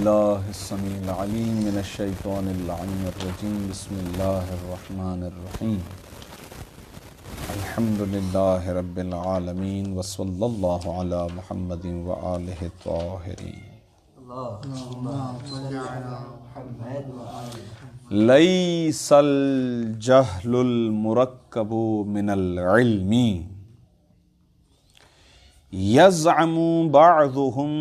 باللہ السمیع العلیم من الشیطان اللعین الرجیم بسم اللہ الرحمن الرحیم الحمدللہ رب العالمین وصلی اللہ علی محمد وآلہ الطاہرین لیس الجہل المرکب من العلم یزعم بعضهم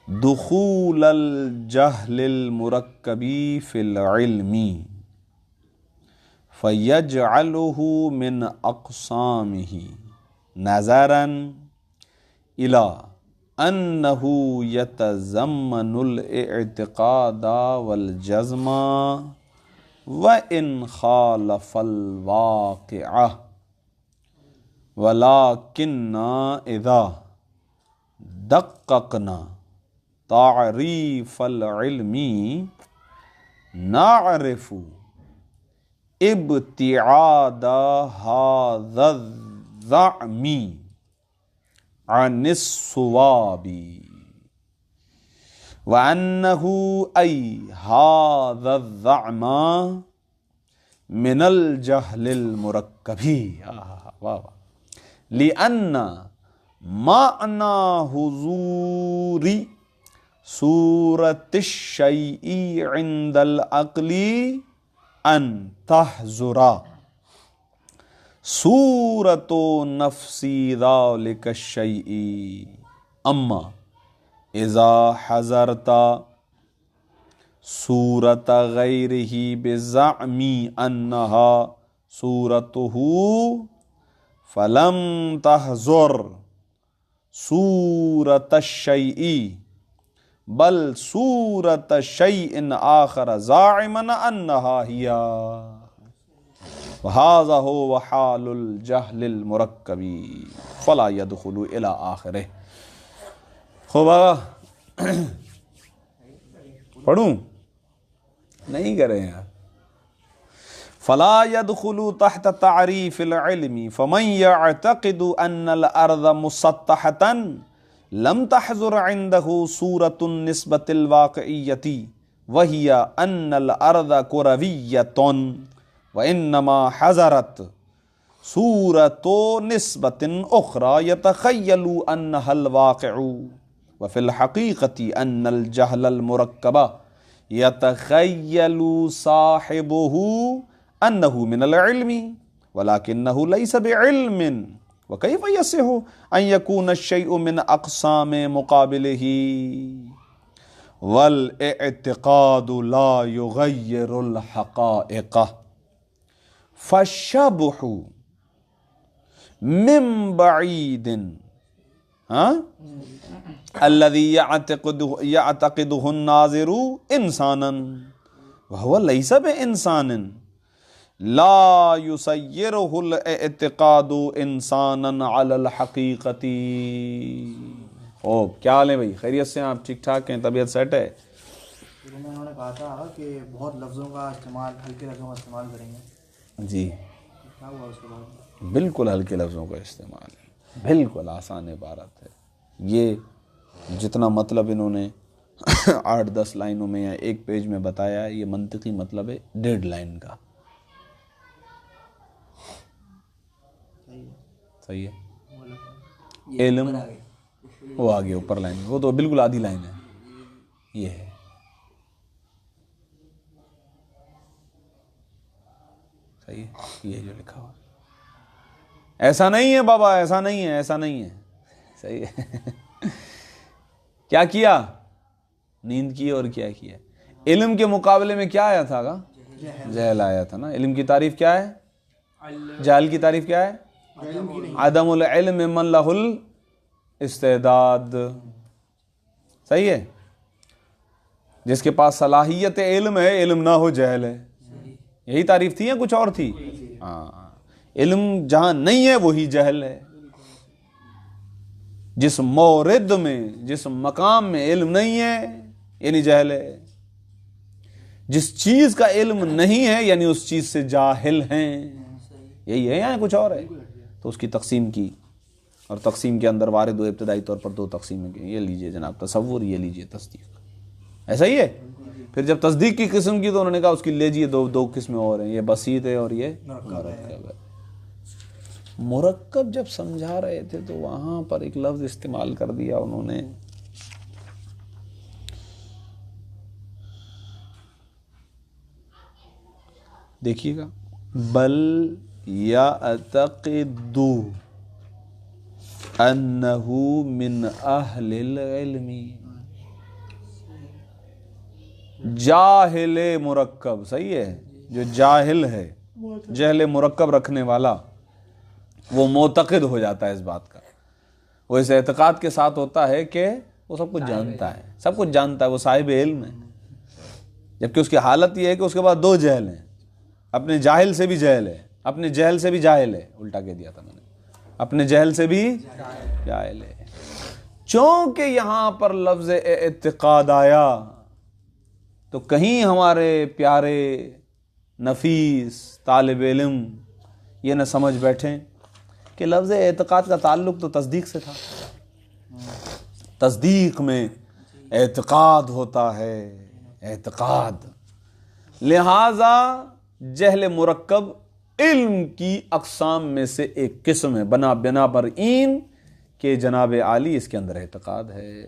دخول الجہل المرکبی فی العلم فیجعلہ من اقسامہ نظرا الی انہ یتضمن الاعتقاد والجزم وان خالف الواقع ولکننا اذا دققنا تعریف العلم نعرف ابتعاد هذا الزعم عن الصواب وأنه أي هذا الزعم من الجهل المركب لأن معنى حضور صورة الشيء عند العقل أن تحضر صورة نفس ذلك الشيء أما إذا حضرت صورة غيره بزعم أنها صورته فلم تحضر صورة الشيء بل صورة شيء آخر زاعما أنها هي وهذا هو حال الجهل المركب فلا يدخل إلى آخره. خوب آگا پڑھوں نہیں کرے ہیں فلا يدخل تحت تعریف العلم فمن يعتقد ان الارض مسطحة لم تحضر عنده صورة النسبة الواقعية وهي ان الارض كروية وانما حضرت صورة نسبة اخرى يتخيل انها الواقع وفي الحقيقة ان الجهل المركب يتخيل صاحبه انه من العلم ولكنه ليس بعلم وكيف يصح ان يكون الشيء من اقسام مقابله والاعتقاد لا يغير الحقائق فالشبح من بعيد الذي يعتقده الناظر انسانا وهو ليس بانسان لا يسيره الاعتقاد انسانا على الحقیقت. کیا حال ہے بھائی؟ خیریت سے ہیں آپ؟ ٹھیک ٹھاک ہیں؟ طبیعت سیٹ ہے؟ انہوں نے کہا تھا کہ بہت لفظوں کا استعمال، ہلکے لفظوں کا استعمال کریں گے. جی کیا ہوا اس کے بعد؟ بالکل ہلکے لفظوں کا استعمال ہے، بالکل آسان عبارت ہے. یہ جتنا مطلب انہوں نے 8-10 لائنوں میں یا ایک پیج میں بتایا ہے، یہ منطقی مطلب ہے 1.5 لائن کا. صحیح ہے. علم وہ آگے اوپر لائن، وہ تو بالکل آدھی لائن ہے. یہ ہے صحیح ہے، یہ جو لکھا ہوا. ایسا نہیں ہے بابا، ایسا نہیں ہے، ایسا نہیں ہے. صحیح ہے. کیا کیا؟ نیند کی اور کیا کیا؟ علم کے مقابلے میں کیا آیا تھا گا؟ جہل آیا تھا نا. علم کی تعریف کیا ہے؟ جہل کی تعریف کیا ہے؟ عدم العلم من لہ الاستعداد. صحیح ہے. جس کے پاس صلاحیت علم ہے، علم نہ ہو جہل ہے. یہی تعریف تھی یا کچھ اور تھی؟ ہاں، علم جہاں نہیں ہے وہی جہل ہے. جس مورد میں، جس مقام میں علم نہیں ہے یعنی جہل ہے. جس چیز کا علم نہیں ہے یعنی اس چیز سے جاہل ہیں. یہی ہے یا کچھ اور ہے؟ تو اس کی تقسیم کی اور تقسیم کے اندر وارد و ابتدائی طور پر دو تقسیمیں کی. یہ لیجئے جناب تصور, یہ لیجئے تصدیق. ایسا ہی ہے. پھر جب تصدیق کی قسم کی تو انہوں نے کہا اس کی لیجئے دو قسمیں اور ہیں, یہ بسیط ہے اور یہ مرکب ہے. مرکب جب سمجھا رہے تھے تو وہاں پر ایک لفظ استعمال کر دیا انہوں نے, دیکھیے گا, بل یعتقد انہ من اہل العلم. جاہل مرکب, صحیح ہے, جو جاہل ہے, جہل مرکب رکھنے والا, وہ معتقد ہو جاتا ہے اس بات کا. وہ اس اعتقاد کے ساتھ ہوتا ہے کہ وہ سب کچھ جانتا ہے, سب کچھ جانتا ہے, وہ صاحب علم ہے. جبکہ اس کی حالت یہ ہے کہ اس کے بعد دو جہل ہیں, اپنے جاہل سے بھی جہل ہے, اپنے جہل سے بھی جاہل ہے. الٹا کہہ دیا تھا میں نے, اپنے جہل سے بھی جاہل ہے. چونکہ یہاں پر لفظ اعتقاد آیا تو کہیں ہمارے پیارے نفیس طالب علم یہ نہ سمجھ بیٹھیں کہ لفظ اعتقاد کا تعلق تو تصدیق سے تھا. تصدیق میں اعتقاد ہوتا ہے, اعتقاد. لہذا جہل مرکب علم کی اقسام میں سے ایک قسم ہے, بنا پر این کہ جناب عالی اس کے اندر اعتقاد ہے.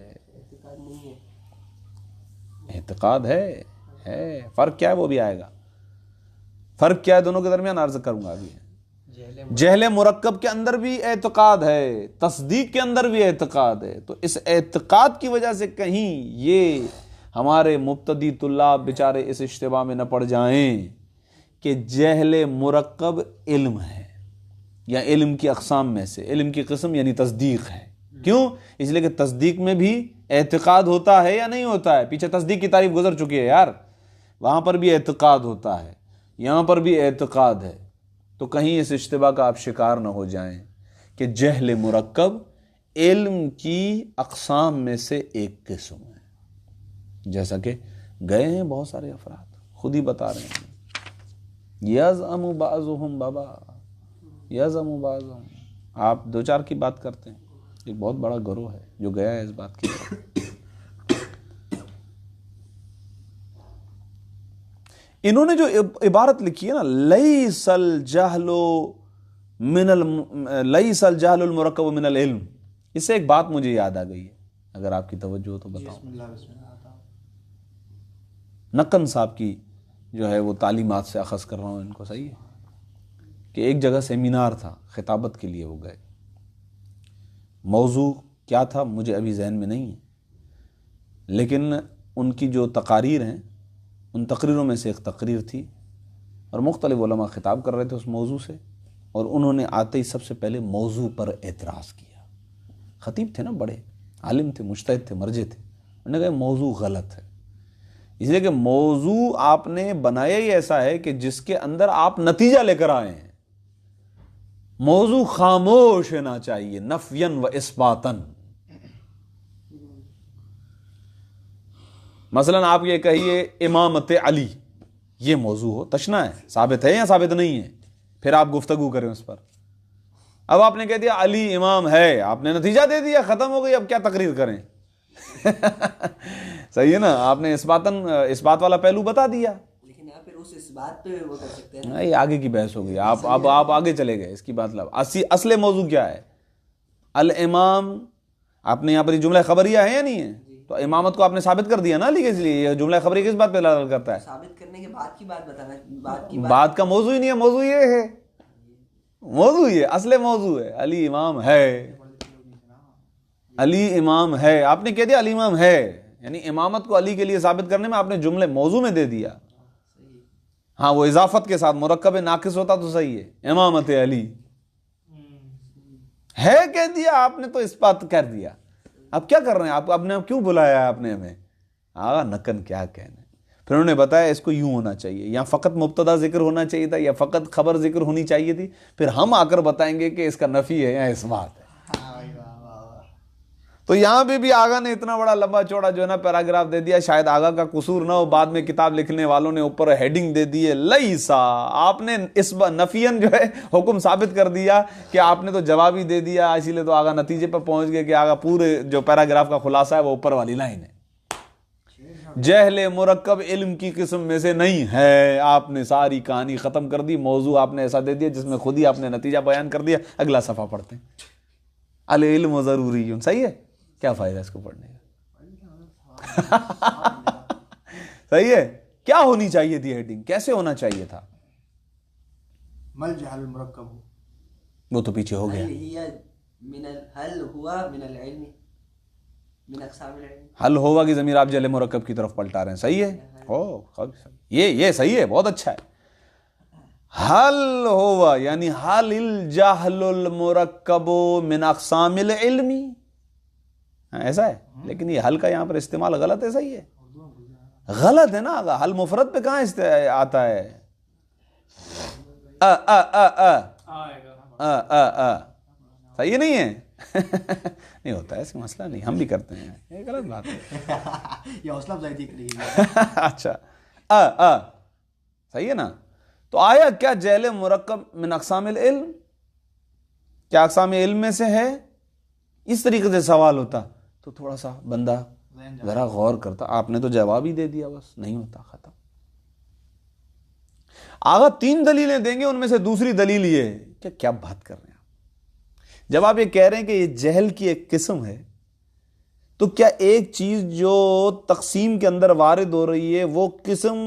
اعتقاد ہے. فرق کیا ہے وہ بھی آئے گا. فرق کیا ہے دونوں کے درمیان عرض کروں گا ابھی. جہل مرکب کے اندر بھی اعتقاد ہے, تصدیق کے اندر بھی اعتقاد ہے. تو اس اعتقاد کی وجہ سے کہیں یہ ہمارے مبتدی طلاب بیچارے اس اشتباہ میں نہ پڑ جائیں کہ جہل مرکب علم ہے, یا علم کی اقسام میں سے علم کی قسم یعنی تصدیق ہے. کیوں؟ اس لیے کہ تصدیق میں بھی اعتقاد ہوتا ہے یا نہیں ہوتا ہے. پیچھے تصدیق کی تعریف گزر چکی ہے یار, وہاں پر بھی اعتقاد ہوتا ہے, یہاں پر بھی اعتقاد ہے. تو کہیں اس اشتباہ کا آپ شکار نہ ہو جائیں کہ جہل مرکب علم کی اقسام میں سے ایک قسم ہے. جیسا کہ گئے ہیں بہت سارے افراد, خود ہی بتا رہے ہیں, یزعم بعضهم بابا, یزعم بعضهم. آپ دو چار کی بات کرتے ہیں, ایک بہت بڑا گروہ ہے جو گیا ہے اس بات کی طرف. انہوں نے جو عبارت لکھی ہے نا, لیس الجہل المرکب من العلم, اس سے ایک بات مجھے یاد آ گئی ہے, اگر آپ کی توجہ ہو تو بتاؤں. نقن صاحب کی جو ہے وہ تعلیمات سے اخذ کر رہا ہوں ان کو, صحیح ہے, کہ ایک جگہ سیمینار تھا, خطابت کے لیے وہ گئے. موضوع کیا تھا مجھے ابھی ذہن میں نہیں ہے, لیکن ان کی جو تقاریر ہیں ان تقریروں میں سے ایک تقریر تھی, اور مختلف علماء خطاب کر رہے تھے اس موضوع سے, اور انہوں نے آتے ہی سب سے پہلے موضوع پر اعتراض کیا. خطیب تھے نا, بڑے عالم تھے, مجتہد تھے, مرجع تھے. انہوں نے کہا موضوع غلط ہے, اس لیے کہ موضوع آپ نے بنایا ہی ایسا ہے کہ جس کے اندر آپ نتیجہ لے کر آئے ہیں. موضوع خاموش ہونا چاہیے, نفیاً و اثباتاً. مثلا آپ یہ کہیے امامت علی, یہ موضوع ہو, تشنا ہے, ثابت ہے یا ثابت نہیں ہے, پھر آپ گفتگو کریں اس پر. اب آپ نے کہہ دیا علی امام ہے, آپ نے نتیجہ دے دیا, ختم ہو گئی, اب کیا تقریر کریں. صحیح ہے نا, آپ نے اثبات والا پہلو بتا دیا. لیکن آپ پھر اس بات پہ وہ کر سکتے ہیں. نہیں, آگے کی بحث ہو گئی, آپ آگے چلے گئے. اس کی بات اصل موضوع کیا ہے؟ الامام. آپ نے یہاں پر جملہ خبریہ ہے یا نہیں ہے؟ تو امامت کو آپ نے ثابت کر دیا نا علی کے, اس لیے یہ جملہ خبریہ کس بات پہ دلالت کرتا ہے؟ ثابت کرنے کے بعد کی بات بتانا. بات کا موضوع ہی نہیں ہے, موضوع یہ ہے, موضوع یہ اصل موضوع ہے. علی امام ہے, علی امام ہے. آپ نے کہہ دیا علی امام ہے, یعنی امامت کو علی کے لیے ثابت کرنے میں آپ نے جملے موضوع میں دے دیا. ہاں, وہ اضافت کے ساتھ مرکب ناقص ہوتا تو صحیح ہے, امامت علی ہے کہہ دیا آپ نے, تو اثبات کر دیا. اب کیا کر رہے ہیں آپ نے کیوں بلایا ہے آپ نے ہمیں؟ نکن کیا کہنے. پھر انہوں نے بتایا اس کو یوں ہونا چاہیے, یا فقط مبتدا ذکر ہونا چاہیے تھا, یا فقط خبر ذکر ہونی چاہیے تھی. پھر ہم آ کر بتائیں گے کہ اس کا نفی ہے یا اثبات ہے. تو یہاں پہ بھی آغا نے اتنا بڑا لمبا چوڑا جو ہے نا پیراگراف دے دیا. شاید آغا کا قصور نہ ہو, بعد میں کتاب لکھنے والوں نے اوپر ہیڈنگ دے دی ہے لیسا. آپ نے اس نفین جو ہے حکم ثابت کر دیا کہ آپ نے تو جواب ہی دے دیا, اسی لیے تو آغا نتیجے پر پہنچ گئے کہ آغا پورے جو پیراگراف کا خلاصہ ہے وہ اوپر والی لائن ہے. جہل مرکب علم کی قسم میں سے نہیں ہے. آپ نے ساری کہانی ختم کر دی, موضوع آپ نے ایسا دے دیا جس میں خود ہی آپ نے نتیجہ بیان کر دیا. اگلا صفحہ پڑھتے ہیں. العلم ضروری. صحیح ہے, کیا فائدہ اس کو پڑھنے کا؟ صحیح ہے. کیا ہونی چاہیے تھی ہیڈنگ, کیسے ہونا چاہیے تھا؟ مل جہل المرکب, وہ تو پیچھے ہو گیا. حل ہوا من العلم من اقسام العلم. حل ہوا کی ضمیر آپ جہل مرکب کی طرف پلٹا رہے ہیں. صحیح ہے, یہ صحیح ہے, بہت اچھا ہے. حل ہوا یعنی حل الجہل المرکب من اقسام العلم, ایسا ہے. لیکن یہ حل کا یہاں پر استعمال غلط ہے. صحیح ہے, غلط ہے نا. حل مفرد پہ کہاں آتا ہے؟ صحیح نہیں ہے. نہیں ہوتا ہے, اس کا مسئلہ نہیں, ہم بھی کرتے ہیں, یہ غلط بات ہے. یہ حوصلہ افزائی دیکھ رہی ہے. اچھا صحیح ہے نا. تو آیا کیا جہل مرکب من اقسام العلم, کیا اقسام علم میں سے ہے؟ اس طریقے سے سوال ہوتا تو تھوڑا سا بندہ ذرا غور کرتا. آپ نے تو جواب ہی دے دیا, بس نہیں ہوتا, ختم. آغا 3 دلیلیں دیں گے, ان میں سے دوسری دلیل یہ ہے کہ کیا بات کر رہے ہیں آپ. جب آپ یہ کہہ رہے ہیں کہ یہ جہل کی ایک قسم ہے, تو کیا ایک چیز جو تقسیم کے اندر وارد ہو رہی ہے وہ قسم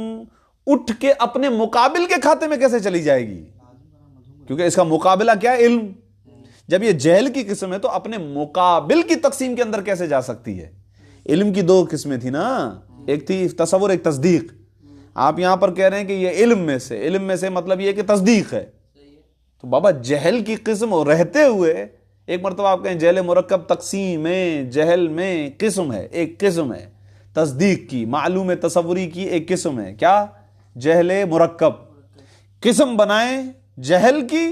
اٹھ کے اپنے مقابل کے کھاتے میں کیسے چلی جائے گی؟ کیونکہ اس کا مقابلہ کیا ہے؟ علم. جب یہ جہل کی قسم ہے تو اپنے مقابل کی تقسیم کے اندر کیسے جا سکتی ہے؟ علم کی 2 قسمیں تھی نا, ایک تھی تصور, ایک تصدیق. آپ یہاں پر کہہ رہے ہیں کہ یہ علم میں سے مطلب یہ کہ تصدیق ہے. تو بابا جہل کی قسم رہتے ہوئے ایک مرتبہ آپ کہیں جہل مرکب تقسیم میں, جہل میں قسم ہے, ایک قسم ہے تصدیق کی, معلوم تصوری کی ایک قسم ہے. کیا؟ جہل مرکب. قسم بنائیں جہل کی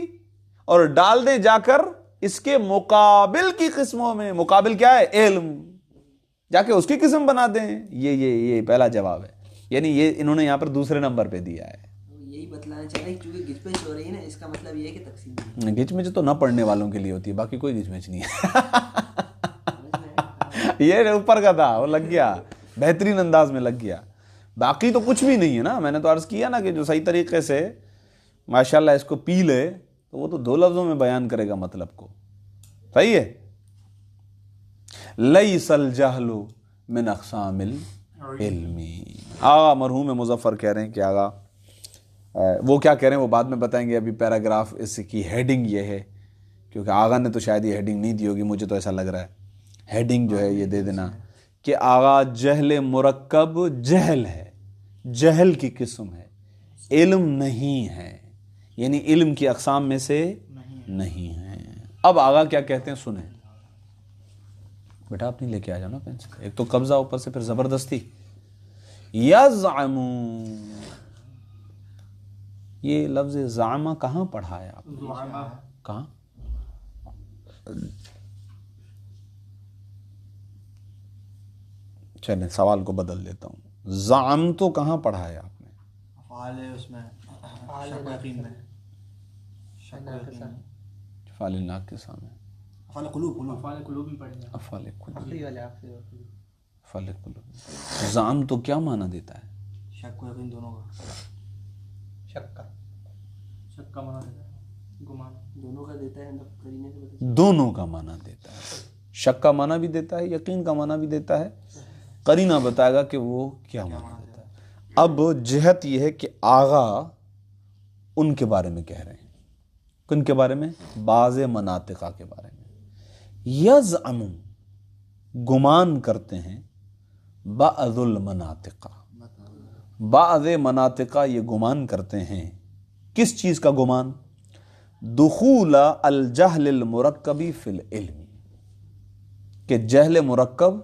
اور ڈال دیں جا کر اس کے مقابل کی قسموں میں. مقابل کیا ہے؟ علم. جا کے اس کی قسم بنا دیں. یہ پہلا جواب ہے. یعنی یہ انہوں نے یہاں پر دوسرے نمبر پہ دیا ہے. یہی بتلانا چاہ رہے ہیں کیونکہ گچ پچ ہو رہی ہے نا, اس کا مطلب یہ ہے کہ تقسیم. گچ مچ تو نہ پڑھنے والوں کے لیے ہوتی ہے, باقی کوئی گچ مچ نہیں ہے. یہ اوپر کا تھا, وہ لگ گیا, بہترین انداز میں لگ گیا. باقی تو کچھ بھی نہیں ہے نا. میں نے تو عرض کیا نا کہ جو صحیح طریقے سے ماشاءاللہ اس کو پی لے تو وہ تو 2 لفظوں میں بیان کرے گا مطلب کو. صحیح ہے. لیس الجہل من اقسام العلم. آغا مرحوم مظفر کہہ رہے ہیں کہ آغا وہ کیا کہہ رہے ہیں وہ بعد میں بتائیں گے. ابھی پیراگراف اس کی ہیڈنگ یہ ہے, کیونکہ آغا نے تو شاید یہ ہیڈنگ نہیں دی ہوگی, مجھے تو ایسا لگ رہا ہے. ہیڈنگ جو ہے یہ دے دینا کہ آغا جہل مرکب جہل ہے, جہل کی قسم ہے, علم نہیں ہے. یعنی علم کی اقسام میں سے نہیں ہے. اب آغا کیا کہتے ہیں سنیں. بیٹا آپ نہیں لے کے آ جانا پینسل, ایک تو قبضہ اوپر سے پھر زبردستی. یزعمون, یہ لفظ زعمہ کہاں پڑھا ہے آپ نے؟ کہاں؟ چلیں سوال کو بدل دیتا ہوں. زعم تو کہاں پڑھا ہے آپ نے؟ افعال اس میں, شک و یقین میں, شک و یقین, افعال ناقصہ میں, افعال قلوب, افعال قلوب میں پڑھیں گے. افعال قلوب. زعم تو کیا معنی دیتا ہے؟ شک و یقین دونوں کا. شک کا معنی دیتا ہے گمان, دونوں کا دیتا ہے, قرینے سے پتہ دونوں کا معنی دیتا ہے. شک کا معنی بھی دیتا ہے, یقین کا معنی بھی دیتا ہے. قرینہ بتائے گا کہ وہ کیا معنی دیتا ہے. اب جہت یہ ہے کہ آغا ان کے بارے میں کہہ رہے ہیں. کن کے بارے میں؟ بعض مناطقہ کے بارے میں. یزعم گمان کرتے ہیں, بعض المناطقہ, بعض مناطقہ یہ گمان کرتے ہیں. کس چیز کا گمان؟ دخول الجہل المرکبی فی العلم, کہ جہل مرکب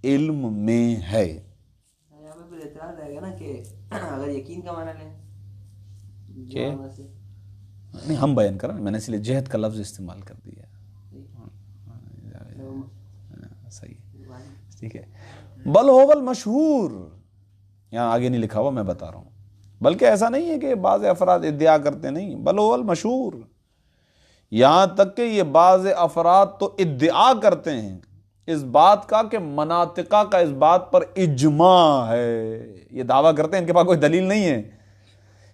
علم میں ہے. یہاں پہ پھر اعتراض آئے گا نا کہ اگر یقین کا معنی لیں کہ نہیں ہم بیان کر رہے ہیں, میں نے اس لیے جہد کا لفظ استعمال کر دیا. صحیح ہے، ٹھیک ہے. بل هو المشہور، یہاں آگے نہیں لکھا ہوا، میں بتا رہا ہوں. بلکہ ایسا نہیں ہے کہ بعض افراد ادعا کرتے نہیں، بل هو المشہور، یہاں تک کہ یہ بعض افراد تو ادعا کرتے ہیں اس بات کا کہ مناطقہ کا اس بات پر اجماع ہے. یہ دعویٰ کرتے ہیں، ان کے پاس کوئی دلیل نہیں ہے،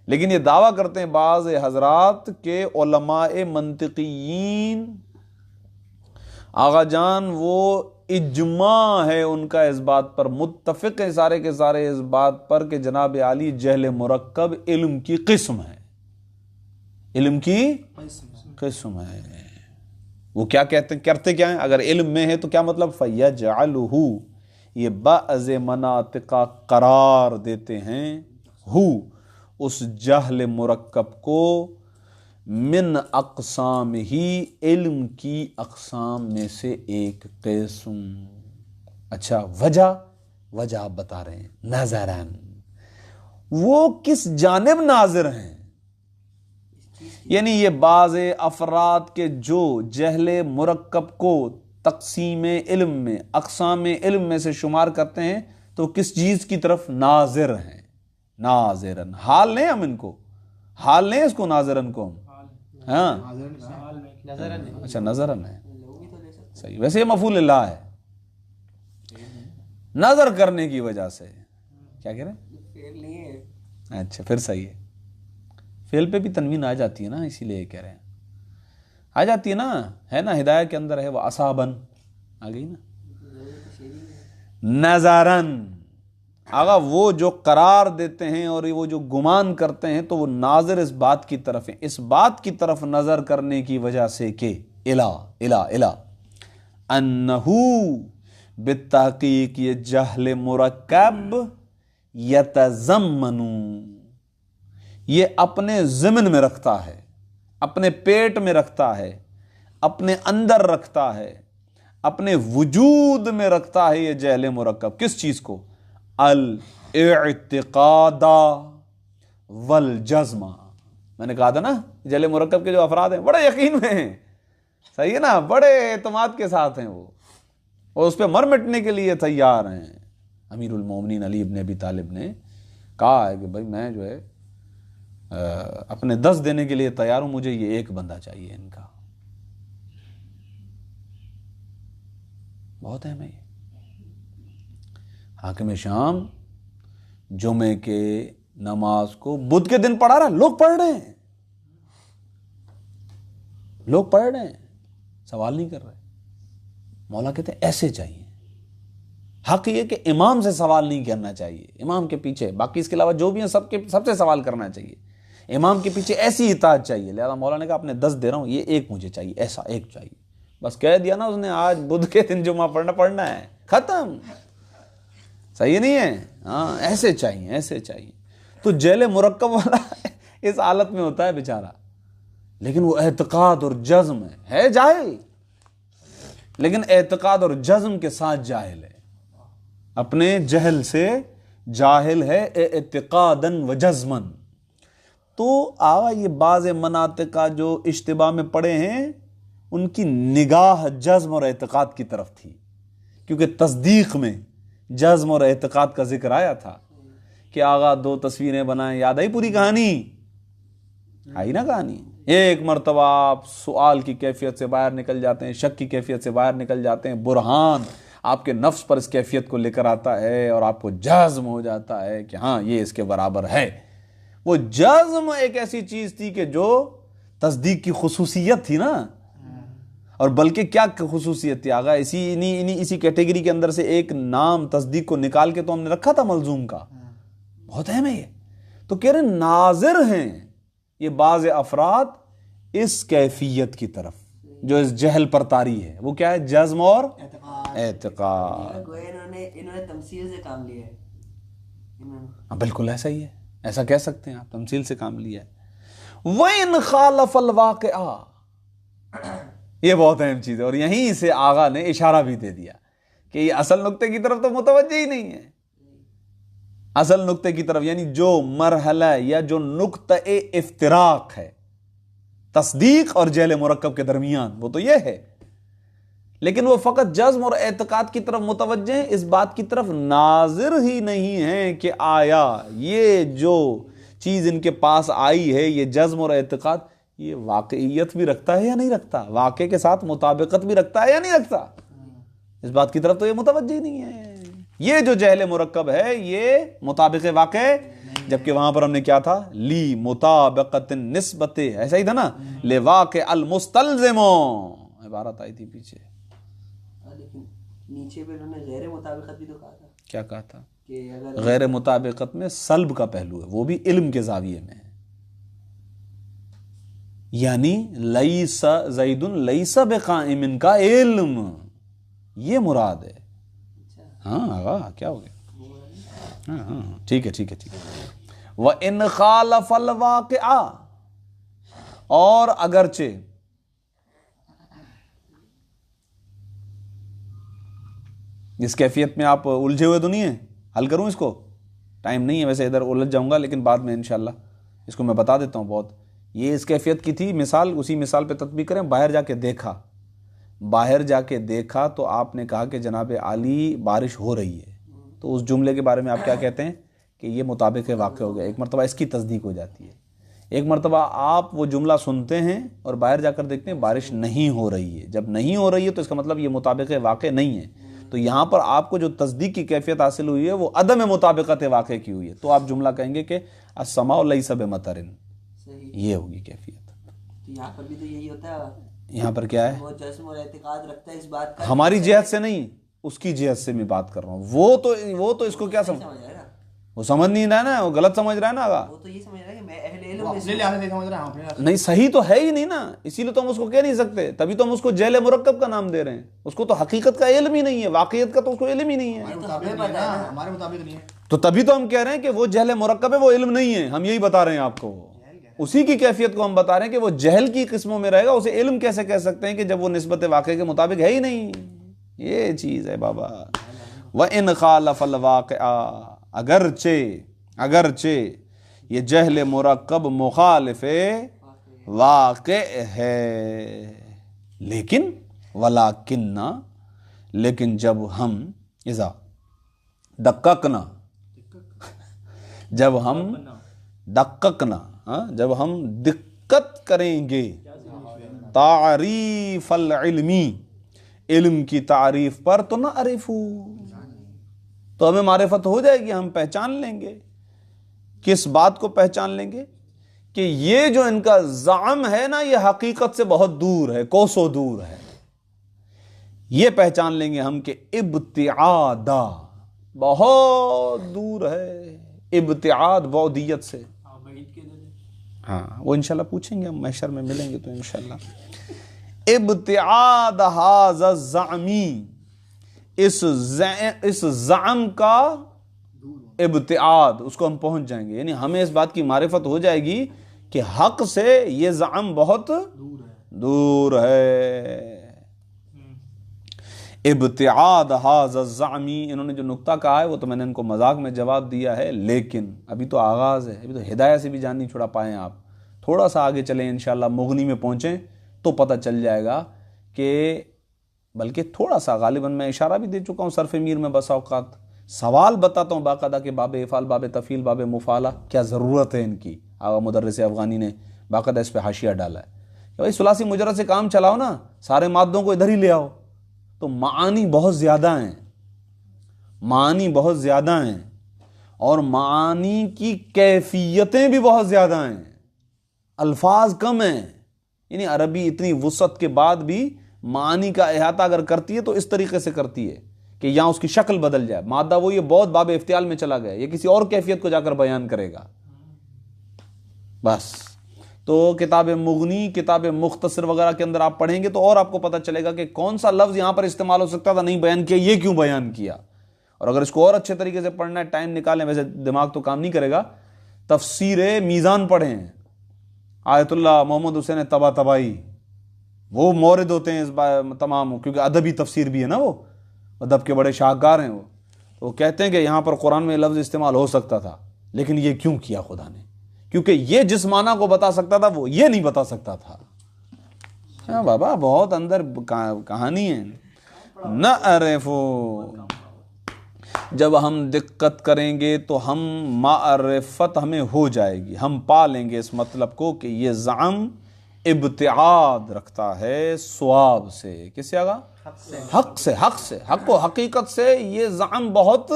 لیکن یہ دعویٰ کرتے ہیں بعض حضرات کہ علماء منطقیین آغا جان وہ اجماع ہے ان کا اس بات پر، متفق ہیں سارے کے سارے اس بات پر کہ جناب عالی جہل مرکب علم کی قسم ہے، علم کی قسم ہے. وہ کیا کہتے ہیں، کرتے کیا ہیں؟ اگر علم میں ہے تو کیا مطلب؟ فَيَجْعَلُهُ، یہ بعض مناطق قرار دیتے ہیں، ہو اس جہل مرکب کو، من اقسام ہی، علم کی اقسام میں سے ایک قسم. اچھا وجہ آپ بتا رہے ہیں، نظراً، وہ کس جانب ناظر ہیں؟ یعنی یہ بعض افراد کے جو جہل مرکب کو تقسیم علم میں، اقسام علم میں سے شمار کرتے ہیں، تو کس چیز کی طرف ناظر ہیں؟ ناظرن، حال لیں ہم ان کو، حال لیں اس کو، ناظرن کو ہم، ہاں اچھا نظرن ہے، صحیح. ویسے یہ مفعول اللہ ہے، نظر کرنے کی وجہ سے. کیا کہہ رہے ہیں؟ اچھا پھر صحیح ہے، فعل پہ بھی تنوین آ جاتی ہے نا، اسی لیے کہہ رہے ہیں آ جاتی ہے نا، ہے نا، ہدایت کے اندر ہے وہ اصابن آ گئی نا. نظرن، آگا وہ جو قرار دیتے ہیں اور وہ جو گمان کرتے ہیں تو وہ ناظر اس بات کی طرف ہیں، اس بات کی طرف نظر کرنے کی وجہ سے کہ الہ انہو، بالتحقیق یہ جہل مرکب، یتضمنو، یہ اپنے ضمن میں رکھتا ہے، اپنے پیٹ میں رکھتا ہے، اپنے اندر رکھتا ہے، اپنے وجود میں رکھتا ہے یہ جہل مرکب. کس چیز کو؟ الاعتقاد والجزم. میں نے کہا تھا نا جہل مرکب کے جو افراد ہیں بڑے یقین میں ہیں، صحیح ہے نا، بڑے اعتماد کے ساتھ ہیں وہ، اور اس پہ مر مٹنے کے لیے تیار ہیں. امیر المومنین علی ابن ابی طالب نے کہا ہے کہ بھائی میں جو ہے اپنے 10 دینے کے لیے تیار ہوں، مجھے یہ ایک بندہ چاہیے ان کا. بہت اہم ہے یہ. حاکم شام جمعے کے نماز کو بدھ کے دن پڑھا رہا، لوگ پڑھ رہے ہیں، لوگ پڑھ رہے ہیں، سوال نہیں کر رہے. مولا کہتے ہیں ایسے چاہیے. حق یہ کہ امام سے سوال نہیں کرنا چاہیے، امام کے پیچھے، باقی اس کے علاوہ جو بھی ہیں سب سے سوال کرنا چاہیے. امام کے پیچھے ایسی اطاعت چاہیے. لہذا مولا نے کہا اپنے 10 دے رہا ہوں، یہ ایک مجھے چاہیے، ایسا ایک چاہیے. بس کہہ دیا نا اس نے، آج بدھ کے دن جمعہ پڑھنا ہے، ختم. صحیح نہیں ہے؟ ہاں ایسے چاہیے، ایسے چاہیے. تو جہل مرکب والا اس حالت میں ہوتا ہے بیچارہ، لیکن وہ اعتقاد اور جزم ہے جاہل، لیکن اعتقاد اور جزم کے ساتھ جاہل ہے، اپنے جہل سے جاہل ہے، اعتقاداً و جزماً. تو یہ بعض مناطق کا جو اشتباہ میں پڑے ہیں ان کی نگاہ جزم اور اعتقاد کی طرف تھی، کیونکہ تصدیق میں جزم اور اعتقاد کا ذکر آیا تھا کہ آغا 2 تصویریں بنائیں. یاد آئی پوری کہانی؟ آئی نا کہانی. ایک مرتبہ آپ سوال کی کیفیت سے باہر نکل جاتے ہیں، شک کی کیفیت سے باہر نکل جاتے ہیں، برہان آپ کے نفس پر اس کیفیت کو لے کر آتا ہے اور آپ کو جزم ہو جاتا ہے کہ ہاں یہ اس کے برابر ہے. وہ جزم ایک ایسی چیز تھی کہ جو تصدیق کی خصوصیت تھی نا، اور بلکہ کیا خصوصیت تھی آگا، اسی کیٹیگری کے اندر سے ایک نام تصدیق کو نکال کے تو ہم نے رکھا تھا ملزوم کا. بہت اہم ہے یہ. تو کہہ رہے ناظر ہیں یہ بعض افراد اس کیفیت کی طرف جو اس جہل پر طاری ہے. وہ کیا ہے؟ جزم اور اعتقاد. انہوں نے تمثیل سے کام لیا ہے. بالکل ایسا ہی ہے، ایسا کہہ سکتے ہیں آپ، تمثیل سے کام لیا ہے. وَإِنْ خَالَفَ الْوَاقِعَ، یہ بہت اہم چیز ہے، اور یہیں سے آغا نے اشارہ بھی دے دیا کہ یہ اصل نقطے کی طرف تو متوجہ ہی نہیں ہے. اصل نقطے کی طرف یعنی جو مرحلہ یا جو نقطہ افتراق ہے تصدیق اور جہل مرکب کے درمیان، وہ تو یہ ہے لیکن وہ فقط جزم اور اعتقاد کی طرف متوجہ ہیں، اس بات کی طرف ناظر ہی نہیں ہیں کہ آیا یہ جو چیز ان کے پاس آئی ہے، یہ جزم اور اعتقاد، یہ واقعیت بھی رکھتا ہے یا نہیں رکھتا، واقع کے ساتھ مطابقت بھی رکھتا ہے یا نہیں رکھتا، اس بات کی طرف تو یہ متوجہ ہی نہیں ہے۔ یہ جو جہل مرکب ہے یہ مطابق واقع، جبکہ وہاں پر ہم نے کیا تھا، لی مطابقت نسبت، ایسا ہی تھا نا، لواقع المستلزم، عبارت آئی تھی پیچھے، لیکن نیچے پہ انہوں نے غیر مطابقت بھی تو کہا تھا، کیا کہا تھا، کہ اگر غیر مطابقت میں سلب کا پہلو ہے، وہ بھی علم کے زاویے میں ہے، یعنی لیس زید لیس بقائم کا علم، یہ مراد ہے۔ ہاں آغا کیا ہو گیا، ہاں ٹھیک ہے ٹھیک ہے ٹھیک ہے۔ وَإِنْ خَالَفَ الْوَاقِعَ، اور اگرچہ اس کیفیت میں آپ الجھے ہوئے تو نہیں ہیں، حل کروں اس کو، ٹائم نہیں ہے ویسے، ادھر الجھ جاؤں گا لیکن بعد میں انشاءاللہ اس کو میں بتا دیتا ہوں۔ بہت یہ اس کیفیت کی تھی مثال، اسی مثال پہ تطبیق کریں۔ باہر جا کے دیکھا تو آپ نے کہا کہ جناب عالی بارش ہو رہی ہے، تو اس جملے کے بارے میں آپ کیا کہتے ہیں کہ یہ مطابق واقع ہو گیا، ایک مرتبہ اس کی تصدیق ہو جاتی ہے۔ ایک مرتبہ آپ وہ جملہ سنتے ہیں اور باہر جا کر دیکھتے ہیں بارش نہیں ہو رہی ہے، جب نہیں ہو رہی ہے تو اس کا مطلب یہ مطابق واقع نہیں ہے، تو یہاں پر آپ کو جو تصدیق کی کیفیت حاصل ہوئی ہے وہ عدم مطابقت واقع کی ہوئی ہے، تو آپ جملہ کہیں گے کہ السماء لیس بمطر، یہ ہوگی کیفیت۔ تو یہاں پر بھی تو یہی ہوتا ہے، یہاں پر کیا ہے، وہ جزم اور اعتقاد رکھتا ہے اس بات کا، ہماری جہت سے نہیں، اس کی جہت سے میں بات کر رہا ہوں، وہ تو اس کو کیا سمجھ رہا ہے نا، وہ سمجھ نہیں رہا ہے نا، وہ غلط سمجھ رہا ہے نا آگا، وہ تو یہ سمجھ رہا ہے کہ میں اہل علم اپنے لحاظ سے سمجھ رہا ہوں، نہیں صحیح تو ہے ہی نہیں نا، اسی لیے تو ہم اس کو کہہ نہیں سکتے، تبھی تو ہم اس کو جہل مرکب کا نام دے رہے ہیں، اس کو تو حقیقت کا علم ہی نہیں ہے، واقعیت کا تو اس کو علم ہی نہیں ہے، ہمارے مطابق نہیں ہے، تو تبھی تو ہم کہہ رہے ہیں کہ وہ جہل مرکب ہے، وہ علم نہیں ہے، ہم یہی بتا رہے ہیں آپ کو، اسی کی کیفیت کو ہم بتا رہے ہیں کہ وہ جہل کی قسموں میں رہے گا، اسے علم کیسے کہہ سکتے ہیں کہ جب وہ نسبت واقع کے مطابق ہے ہی نہیں، یہ چیز ہے بابا۔ وَإِنْ خَالَفَ الْوَاقِعَ، اگرچہ یہ جہل مرکب مخالف واقع ہے، لیکن وَلَكِنَّ، لیکن جب ہم اذا دققنا، جب ہم دقت کریں گے تعریف العلمی، علم کی تعریف پر، تو نہ عرفو، تو ہمیں معرفت ہو جائے گی، ہم پہچان لیں گے۔ کس بات کو پہچان لیں گے؟ کہ یہ جو ان کا زعم ہے نا، یہ حقیقت سے بہت دور ہے، کوسوں دور ہے، یہ پہچان لیں گے ہم کہ ابتعادا، بہت دور ہے، ابتعاد بعدیت سے، ہاں وہ انشاءاللہ پوچھیں گے، ہم محشر میں ملیں گے تو انشاءاللہ۔ ابتعاد ھذا الزعمی، اس زعم کا ابتعاد، اس کو ہم پہنچ جائیں گے، یعنی ہمیں اس بات کی معرفت ہو جائے گی کہ حق سے یہ زعم بہت دور ہے۔ ابتعاد ھذا الزعمی، انہوں نے جو نقطہ کہا ہے وہ تو میں نے ان کو مذاق میں جواب دیا ہے، لیکن ابھی تو آغاز ہے، ابھی تو ہدایہ سے بھی جان نہیں چھڑا پائیں آپ، تھوڑا سا آگے چلیں انشاءاللہ، مغنی میں پہنچیں تو پتہ چل جائے گا کہ، بلکہ تھوڑا سا غالباً میں اشارہ بھی دے چکا ہوں صرف میر میں بسا اوقات، سوال بتاتا ہوں باقاعدہ کہ باب افعال، باب تفعیل، باب مفعلہ کیا ضرورت ہے ان کی، مدرس افغانی نے باقاعدہ اس پہ حاشیہ ڈالا ہے کہ بھائی ثلاثی مجرد سے کام چلاؤ نا، سارے مادوں کو ادھر ہی لے آؤ، تو معانی بہت زیادہ ہیں، معانی بہت زیادہ ہیں، اور معانی کی کیفیتیں بھی بہت زیادہ ہیں، الفاظ کم ہیں، یعنی عربی اتنی وسعت کے بعد بھی معانی کا احاطہ اگر کرتی ہے تو اس طریقے سے کرتی ہے کہ یہاں اس کی شکل بدل جائے، مادہ وہ یہ بہت باب افتعال میں چلا گیا، یہ کسی اور کیفیت کو جا کر بیان کرے گا، بس۔ تو کتاب مغنی، کتاب مختصر وغیرہ کے اندر آپ پڑھیں گے تو اور آپ کو پتہ چلے گا کہ کون سا لفظ یہاں پر استعمال ہو سکتا تھا، نہیں بیان کیا، یہ کیوں بیان کیا، اور اگر اس کو اور اچھے طریقے سے پڑھنا ہے، ٹائم نکالیں، ویسے دماغ تو کام نہیں کرے گا، تفسیر میزان پڑھیں، آیت اللہ محمد حسین طباطبائی، وہ مورد ہوتے ہیں اس تمام، کیونکہ ادبی تفسیر بھی ہے نا، وہ ادب کے بڑے شاہکار ہیں، وہ تو وہ کہتے ہیں کہ یہاں پر قرآن میں لفظ استعمال ہو سکتا تھا، لیکن یہ کیوں کیا خدا نے، کیونکہ یہ جس معنی کو بتا سکتا تھا وہ یہ نہیں بتا سکتا تھا۔ ہاں بابا بہت اندر کہانی ہے۔ نعرف، جب ہم دقت کریں گے تو ہم معرفت ہمیں ہو جائے گی، ہم پا لیں گے اس مطلب کو کہ یہ زعم ابتعاد رکھتا ہے صواب سے، کس سے آگا؟ حق سے، حق سے، حق و حقیقت سے یہ زعم بہت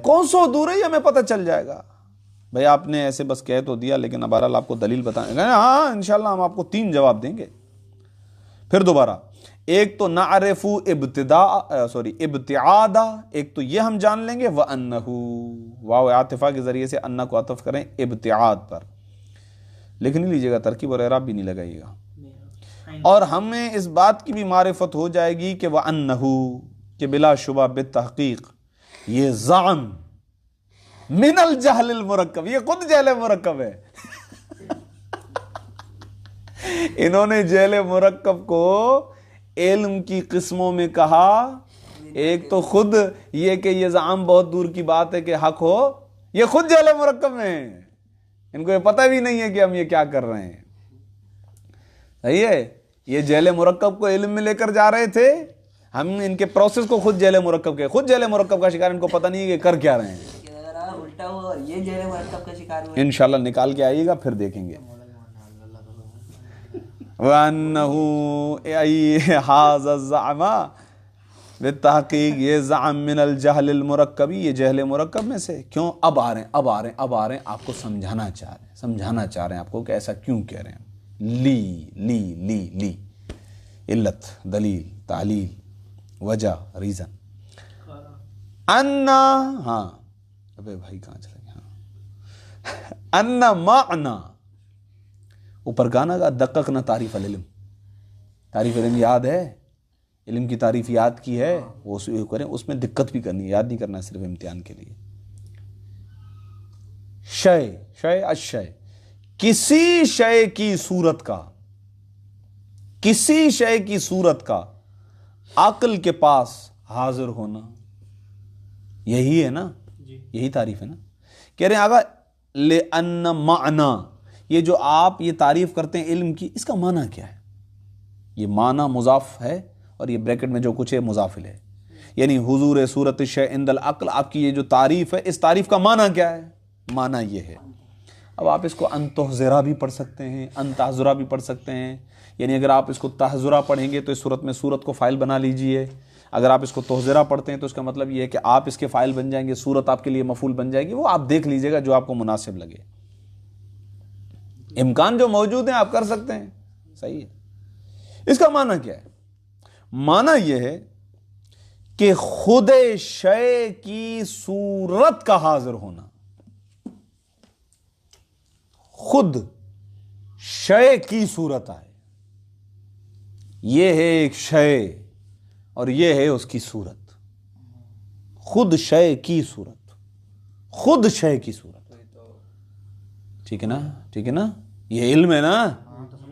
کون سو دور ہے، یہ ہمیں پتہ چل جائے گا۔ بھئی آپ نے ایسے بس کہہ تو دیا، لیکن بہرحال آپ کو دلیل بتائیں گے، ہاں انشاءاللہ ہم آپ کو 3 جواب دیں گے۔ پھر دوبارہ، ایک تو نعرف ابتعادا، ایک تو یہ ہم جان لیں گے، وَأَنَّهُ، واو عاطفہ کے ذریعے سے انہ کو عطف کریں ابتعاد پر، لکھ نہیں لیجئے گا، ترکیب اور اعراب بھی نہیں لگائیے گا۔ اور ہمیں اس بات کی بھی معرفت ہو جائے گی کہ وَأَنَّهُ، کہ بلا شبہ بالتحقیق یہ زعم من الجہل المرکب، یہ خود جہل مرکب ہے۔ انہوں نے جہل مرکب کو علم کی قسموں میں کہا، ایک تو خود یہ کہ یہ زعم بہت دور کی بات ہے کہ حق ہو، یہ خود جہل مرکب میں ہیں، ان کو یہ پتہ بھی نہیں ہے کہ ہم یہ کیا کر رہے ہیں۔ صحیح ہے، یہ جہل مرکب کو علم میں لے کر جا رہے تھے، ہم ان کے پروسیس کو خود جہل مرکب کے، خود جہل مرکب کا شکار، ان کو پتہ نہیں ہے کہ کر کیا رہے ہیں۔ الٹا ہوا اور یہ جہل مرکب کا شکار ہوئے۔ انشاءاللہ نکال کے آئیے گا، پھر دیکھیں گے۔ وَأَنَّهُ أَيْ هَذَا الزَّعْمَ، بالتحقیق یہ زعم من الجہل المرکب، یہ جہل مرکب میں سے۔ کیوں؟ اب آ رہے ہیں آپ کو سمجھانا چاہ رہے ہیں آپ کو کہ ایسا کیوں کہہ رہے ہیں۔ لی علت، دلیل، تعلیل، وجہ، ریزن۔ انا، ہاں ابے بھائی کہاں چلے گئے، ہاں، انا معنی، اوپر گانا کا دققنا تعریف العلم، تعریف علم یاد ہے، علم کی تعریف یاد کی ہے، وہ کریں، اس میں دقت بھی کرنی ہے، یاد نہیں کرنا صرف امتحان کے لیے۔ شے اشے، کسی شے کی صورت کا عقل کے پاس حاضر ہونا، یہی ہے نا، یہی تعریف ہے نا۔ کہہ رہے ہیں آگا لِأَنَّ معنی، یہ جو آپ یہ تعریف کرتے ہیں علم کی، اس کا معنی کیا ہے؟ یہ معنی مضاف ہے اور یہ بریکٹ میں جو کچھ ہے مضاف الیہ، یعنی حضور صورت الشیء عند العقل، آپ کی یہ جو تعریف ہے، اس تعریف کا معنی کیا ہے؟ معنی یہ ہے۔ اب آپ اس کو ان تحذرا بھی پڑھ سکتے ہیں، ان تحذرا بھی پڑھ سکتے ہیں، یعنی اگر آپ اس کو تحذرا پڑھیں گے تو اس صورت میں صورت کو فاعل بنا لیجئے، اگر آپ اس کو تحذرا پڑھتے ہیں تو اس کا مطلب یہ ہے کہ آپ اس کے فاعل بن جائیں گے، صورت آپ کے لیے مفعول بن جائے گی، وہ آپ دیکھ لیجئے گا جو آپ کو مناسب لگے، امکان جو موجود ہیں آپ کر سکتے ہیں، صحیح ہے۔ اس کا معنی کیا ہے؟ معنی یہ ہے کہ خود شے کی صورت کا حاضر ہونا، خود شے کی صورت آئے، یہ ہے ایک شے اور یہ ہے اس کی صورت، خود شے کی صورت، خود شے کی صورت، ٹھیک ہے نا، یہ علم ہے نا،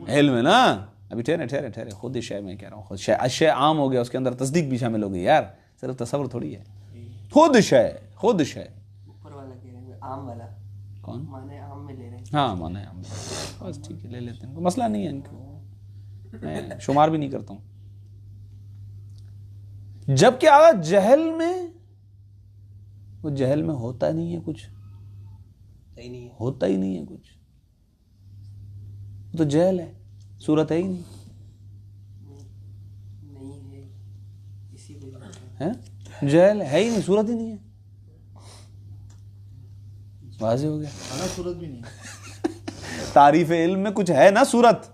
علم ہے نا۔ ابھی ٹھہرے، خود شے میں کہہ رہا ہوں، خود شے، اشے عام ہو گیا، اس کے اندر تصدیق بھی شامل ہو گئی یار، صرف تصور تھوڑی ہے، خود شے۔ اوپر والا کہہ رہے ہیں عام والا، کون؟ معنی عام میں لے رہے ہیں، ہاں معنی عام، بس ٹھیک ہے، لے لیتے ہیں، کوئی مسئلہ نہیں ہے، ان کو میں شمار بھی نہیں کرتا ہوں۔ جبکہ آگا جہل میں، وہ جہل میں ہوتا نہیں ہے کچھ، ہوتا ہی نہیں ہے کچھ، تو جہل ہے، صورت ہے ہی نہیں ہے، اسی وجہ سے ہے، جہل ہے ہی نہیں، صورت ہی نہیں ہے، واضح ہو گیا، صورت بھی نہیں، تعریف علم میں کچھ ہے نا صورت۔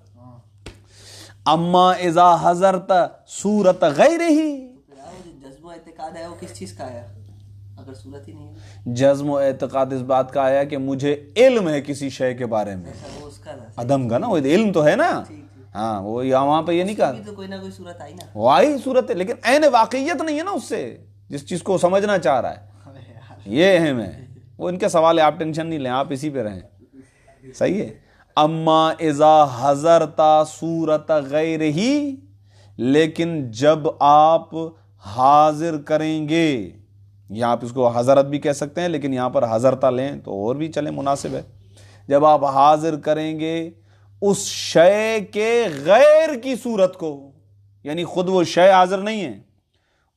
اما اذا حضرت صورت غیر ہی، جذب و اعتقاد ہے وہ کس چیز کا ہے اگر صورت ہی نہیں ہے؟ جزم و اعتقاد اس بات کا آیا کہ مجھے علم ہے کسی شے کے بارے میں، وہ اس کا عدم کا نا، وہ علم تو ہے نا، ہاں وہ وہاں پہ یہ نہیں کہا، تو کوئی نہ کوئی صورت آئی نا، واہی صورت ہے، لیکن عین واقعیت نہیں ہے نا اس سے، جس چیز کو سمجھنا چاہ رہا ہے، یہ اہم ہے۔ وہ ان کے سوال ہے، آپ ٹینشن نہیں لیں، آپ اسی پہ رہیں، صحیح ہے۔ اما اذا حضرت صورت غیر ہی، لیکن جب آپ حاضر کریں گے، یہاں آپ اس کو حضرت بھی کہہ سکتے ہیں، لیکن یہاں پر حضرتا لیں تو اور بھی چلیں، مناسب ہے۔ جب آپ حاضر کریں گے اس شے کے غیر کی صورت کو، یعنی خود وہ شے حاضر نہیں ہے،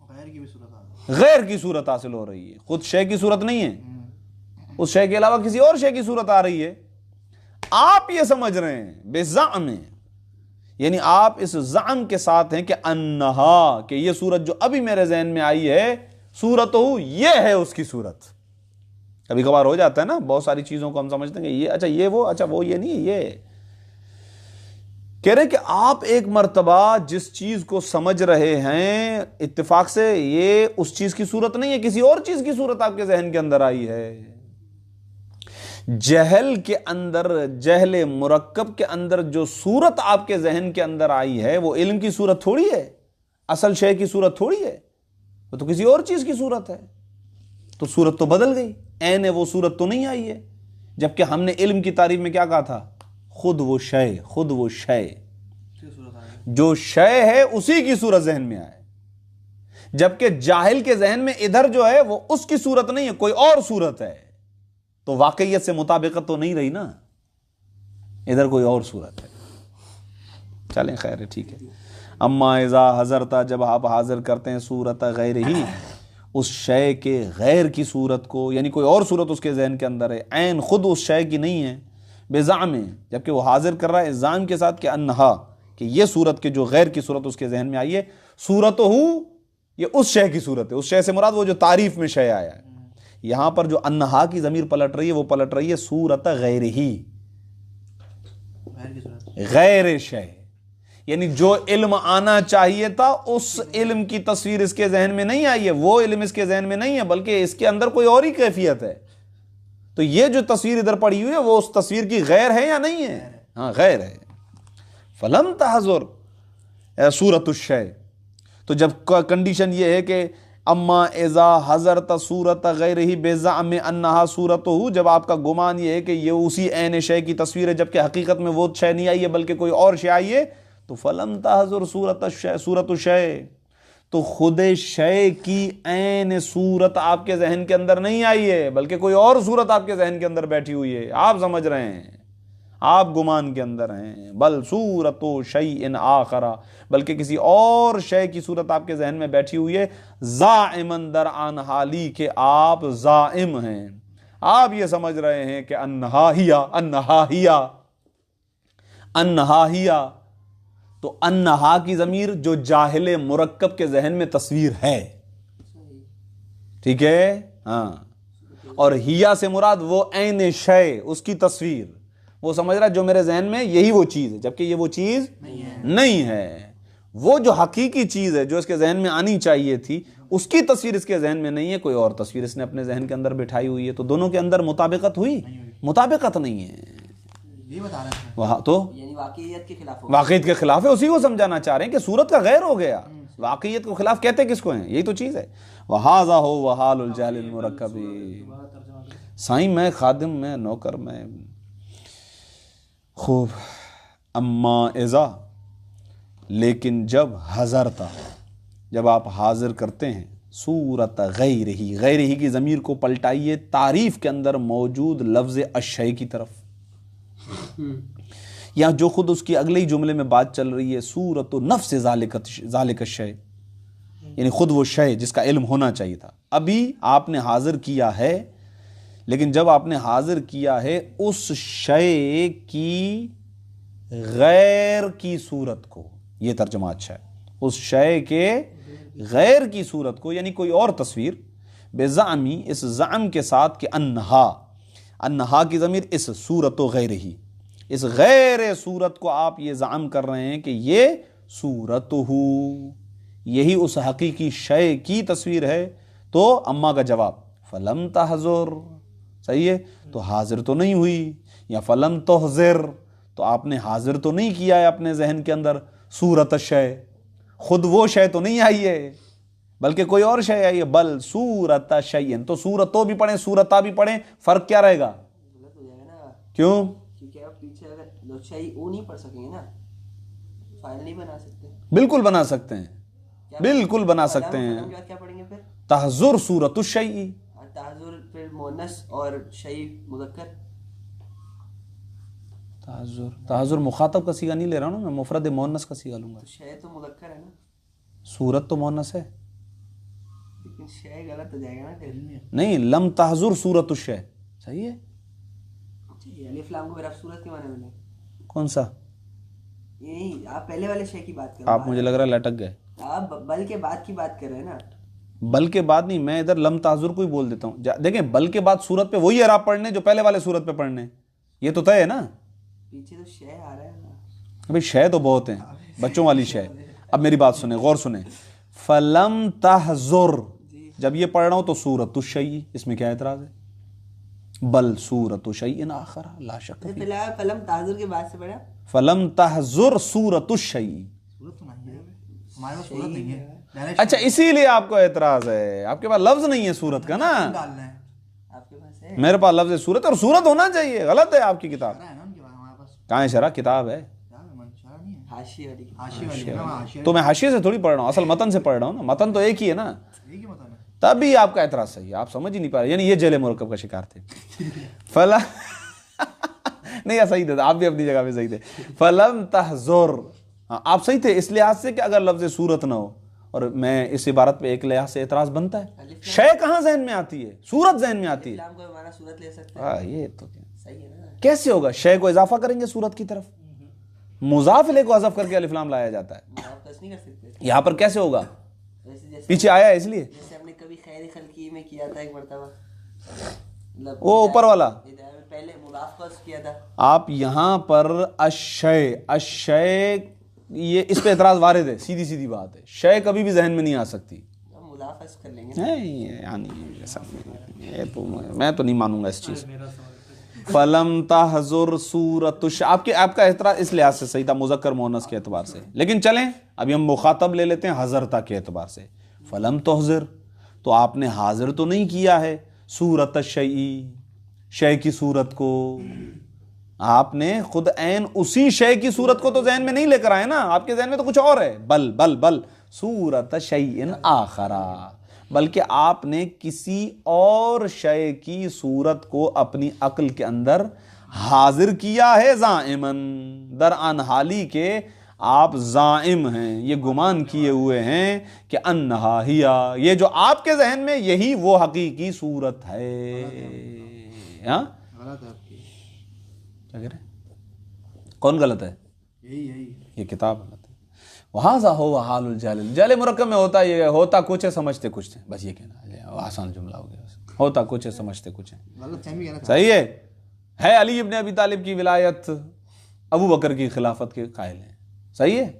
غیر کی بھی صورت آ گئی. غیر کی صورت حاصل ہو رہی ہے, خود شے کی صورت نہیں ہے, اس شے کے علاوہ کسی اور شے کی صورت آ رہی ہے. آپ یہ سمجھ رہے ہیں بزعم، یعنی آپ اس زعم کے ساتھ ہیں کہ انہا، کہ یہ صورت جو ابھی میرے ذہن میں آئی ہے صورت ہو، یہ ہے اس کی صورت. کبھی کبھار ہو جاتا ہے نا، بہت ساری چیزوں کو ہم سمجھتے ہیں کہ یہ اچھا یہ وہ، اچھا وہ یہ نہیں ہے. یہ کہہ رہے کہ آپ ایک مرتبہ جس چیز کو سمجھ رہے ہیں اتفاق سے یہ اس چیز کی صورت نہیں ہے، کسی اور چیز کی صورت آپ کے ذہن کے اندر آئی ہے. جہل کے اندر، جہل مرکب کے اندر جو صورت آپ کے ذہن کے اندر آئی ہے وہ علم کی صورت تھوڑی ہے، اصل شے کی صورت تھوڑی ہے، وہ تو کسی اور چیز کی صورت ہے. تو صورت تو بدل گئی، عین وہ صورت تو نہیں آئی ہے. جبکہ ہم نے علم کی تعریف میں کیا کہا تھا؟ خود وہ شے، خود وہ شے، جو شے ہے اسی کی صورت ذہن میں آئے. جبکہ جاہل کے ذہن میں ادھر جو ہے وہ اس کی صورت نہیں ہے، کوئی اور صورت ہے. تو واقعیت سے مطابقت تو نہیں رہی نا، ادھر کوئی اور صورت ہے. چلیں خیر ہے، ٹھیک ہے. اما اذا حضرتا، جب آپ حاضر کرتے ہیں صورت غیر ہی، اس شے کے غیر کی صورت کو، یعنی کوئی اور صورت اس کے ذہن کے اندر ہے، عین خود اس شے کی نہیں ہے، بزعم، جبکہ وہ حاضر کر رہا ہے زعم کے ساتھ کہ انہا، کہ یہ صورت کے جو غیر کی صورت اس کے ذہن میں آئی ہے، صورت ہو یہ اس شے کی صورت ہے. اس شے سے مراد وہ جو تعریف میں شے آیا ہے. یہاں پر جو انہا کی ضمیر پلٹ رہی ہے وہ پلٹ رہی ہے صورت غیر ہی، غیر شے، یعنی جو علم آنا چاہیے تھا اس علم کی تصویر اس کے ذہن میں نہیں آئی ہے، وہ علم اس کے ذہن میں نہیں ہے، بلکہ اس کے اندر کوئی اور ہی کیفیت ہے. تو یہ جو تصویر ادھر پڑی ہوئی ہے وہ اس تصویر کی غیر ہے یا نہیں ہے؟ ہاں غیر ہے. فلم تحضر صورت الشے، تو جب کنڈیشن یہ ہے کہ اما اذا حضرت صورت غیر ہی بزعم انہا صورت ہو، جب آپ کا گمان یہ ہے کہ یہ اسی عین شے کی تصویر ہے جبکہ حقیقت میں وہ شے نہیں آئی ہے بلکہ کوئی اور شے آئی ہے، تو فلم تحضر صورت الشے، تو خود شے کی عین صورت آپ کے ذہن کے اندر نہیں آئی ہے بلکہ کوئی اور صورت آپ کے ذہن کے اندر بیٹھی ہوئی ہے. آپ سمجھ رہے ہیں، آپ گمان کے اندر ہیں. بل صورت شیء آخر، بلکہ کسی اور شے کی صورت آپ کے ذہن میں بیٹھی ہوئی ہے. زائما در عن حالی، کہ آپ زائم ہیں، آپ یہ سمجھ رہے ہیں کہ انہا ہیا. تو انہا کی ضمیر جو جاہل مرکب کے ذہن میں تصویر ہے، ٹھیک ہے ہاں، اور ہیا سے مراد وہ عین شے، اس کی تصویر. وہ سمجھ رہا ہے جو میرے ذہن میں یہی وہ چیز ہے جبکہ یہ وہ چیز نہیں ہے. وہ جو حقیقی چیز ہے جو اس کے ذہن میں آنی چاہیے تھی اس کی تصویر اس کے ذہن میں نہیں ہے، کوئی اور تصویر اس نے اپنے ذہن کے اندر بٹھائی ہوئی ہے. تو دونوں کے اندر مطابقت ہوئی؟ مطابقت نہیں ہے. یہ بتا رہے ہیں وہاں تو یعنی واقعیت کے خلاف، واقعیت کے خلاف ہے. اسی کو سمجھانا چاہ رہے ہیں کہ صورت کا غیر ہو گیا. واقعیت کو خلاف کہتے کس کو ہیں؟ یہی تو چیز ہے. وَهَذَا هُوَ وَحَالُ الْجَهْلِ الْمُرَكَّبِ. سائیں میں خادم میں نوکر میں. خوب. اما اذا، لیکن جب حضرتا، جب آپ حاضر کرتے ہیں صورت غیر ہی، غیر ہی کی ضمیر کو پلٹائیے تعریف کے اندر موجود لفظ الشیء کی طرف. یا جو خود اس کی اگلے ہی جملے میں بات چل رہی ہے صورت نفس ذالک الشیء، یعنی خود وہ شے جس کا علم ہونا چاہیے تھا. ابھی آپ نے حاضر کیا ہے، لیکن جب آپ نے حاضر کیا ہے اس شے کی غیر کی صورت کو، یہ ترجمہ اچھا ہے، اس شے کے غیر کی صورت کو، یعنی کوئی اور تصویر. بزعمی، اس زعم کے ساتھ کہ انہا کی ضمیر اس صورت و غیر ہی، اس غیر صورت کو آپ یہ زعم کر رہے ہیں کہ یہ صورت ہو، یہی اس حقیقی شے کی تصویر ہے. تو اما کا جواب فلم تحضر، صحیح ہے، تو حاضر تو نہیں ہوئی. یا فلم تحضر، تو آپ نے حاضر تو نہیں کیا ہے اپنے ذہن کے اندر صورت الشیء، خود وہ شے تو نہیں آئی ہے بلکہ کوئی اور شے آئی ہے. بل صورت شیء، تو صورت تو بھی پڑھیں صورتہ بھی پڑھیں، فرق کیا رہے گا؟ غلط ہو جائے گا نا، کیوں؟ کیونکہ آپ پیچھے اگر شیء او نہیں پڑھ سکیں گے نا، فائل نہیں بنا سکتے. بالکل بنا سکتے ہیں، بالکل بنا سکتے ہیں. کیا پڑھیں گے پھر؟ تحضر صورت الشیء، تحضر پھر مؤنث اور شیء مذکر. تحضر مخاطب کا صیغہ نہیں لے رہا ہوں نا، میں مفرد مؤنث کا صیغہ لوں گا. شیء تو مذکر ہے نا. صورت تو مونس ہے. لیکن شے غلط ہو جائے گا نا پھر. نہیں, لم تحضر صورت الشے. صحیح ہے. الف لام کو پھر آپ صورت کے معنی میں لیں. کون سا؟ یہی آپ پہلے والے شے کی بات کر رہے آپ مجھے لگ رہا ہے لٹک گئے. آپ بل کے بعد کی بات کر رہے ہیں نا. بل کے بعد نہیں, میں ادھر لم تحضر کو ہی بول دیتا ہوں. دیکھیں, بل کے بعد صورت پہ وہی اعراب پڑھنے جو پہلے والے صورت پہ پڑھنے, یہ تو طے ہے نا. پیچھے تو شے آ رہا ہے نا. بھائی شے تو بہت ہیں, بچوں والی شے. اب میری بات سنیں, غور سنیں. فلم تحضر, جب یہ پڑھ رہا ہوں تو صورت الشیء, اس میں کیا اعتراض ہے؟ بل صورت شیء آخر لا شک فی. پہلے آپ فلم تحضر کے بعد سے پڑھا. فلم تحضر صورت الشیء. صورت تو نہیں ہے ہمارے پاس, صورت نہیں ہے. اچھا, اسی لیے آپ کو اعتراض ہے, آپ کے پاس لفظ نہیں ہے صورت کا نا. ڈالنا ہے آپ کے پاس ہے. میرے پاس لفظ ہے صورت, اور صورت ہونا چاہیے. غلط ہے آپ کی کتاب. ہے نا ان کے پاس, ہمارے پاس کہاں ہے شرح؟ کتاب ہے شرح نہیں ہے, حاشیے والی. حاشیے والی ہے نا, حاشیے تو میں حاشیے سے تھوڑی پڑھ رہا ہوں, اصل متن سے پڑھ رہا ہوں نا. متن تو ایک ہی ہے نا. ایک ہی مطلب ہے. تب بھی آپ کا اعتراض صحیح ہے, آپ سمجھ ہی نہیں پا رہے. یعنی یہ جیل مرکب کا شکار تھے. فلا نہیں, صحیح تھے آپ بھی اپنی جگہ پہ صحیح تھے. فلم تحضر, آپ صحیح تھے اس لحاظ سے کہ اگر لفظ صورت نہ ہو, اور میں اس عبارت پہ ایک لحاظ سے اعتراض بنتا ہے. شے کہاں ذہن میں آتی ہے؟ صورت ذہن میں آتی ہے. اسلام کو ہمارا صورت لے سکتے ہیں. یہ تو کیا صحیح ہے نا. کیسے ہوگا؟ شے کو اضافہ کریں گے صورت کی طرف, مضاف الیہ کو حذف کر کے الف لام لایا جاتا ہے. آپ کس نہیں کر سکتے. یہاں پر کیسے ہوگا؟ جیسے پیچھے آیا ہے اس لیے. جیسے ہم نے کبھی خیر خلقی میں کیا تھا ایک مرتبہ, وہ اوپر والا پہلے مضاف کو کیا تھا. آپ یہاں پر الشے یہ اس پہ اعتراض وارد ہے, سیدھی سیدھی بات ہے. شے کبھی بھی ذہن میں نہیں آ سکتی. ہم مضاف کر لیں گے. نہیں, یعنی ایسا نہیں, تو میں تو نہیں مانوں گا اس چیز. فلم تحضر صورت آپ کا اعتراض اس لحاظ سے صحیح تھا, مذکر مؤنث کے اعتبار سے. لیکن چلیں ابھی ہم مخاطب لے لیتے ہیں حضرتا کے اعتبار سے. فلم تحضر, تو آپ نے حاضر تو نہیں کیا ہے صورت الشیء, شے کی صورت کو. آپ نے خود عین اسی شے کی صورت کو تو ذہن میں نہیں لے کر آئے نا, آپ کے ذہن میں تو کچھ اور ہے. بل صورت شیء آخرا, بلکہ آپ نے کسی اور شے کی صورت کو اپنی عقل کے اندر حاضر کیا ہے, زائمن, در ان حالی کے آپ زائم ہیں, یہ گمان کیے ہوئے ہیں کہ انہا ہیا, یہ جو آپ کے ذہن میں یہی وہ حقیقی صورت ہے. ہاں غلط ہے آپ کی. کیا کہہ رہے ہیں؟ کون غلط ہے؟ یہی یہ کتاب غلط ہے. وہاں ہو حال الجاہل. جہل مرکب میں ہوتا یہ ہوتا کچھ ہے سمجھتے کچھ ہے, بس یہ کہنا آسان جملہ ہو گیا. ہوتا کچھ ہے سمجھتے کچھ ہے. غلط فہمی ہے نا. صحیح ہے علی ابن ابی طالب کی ولایت ابو بکر کی خلافت کے قائل ہیں. صحیح ہے,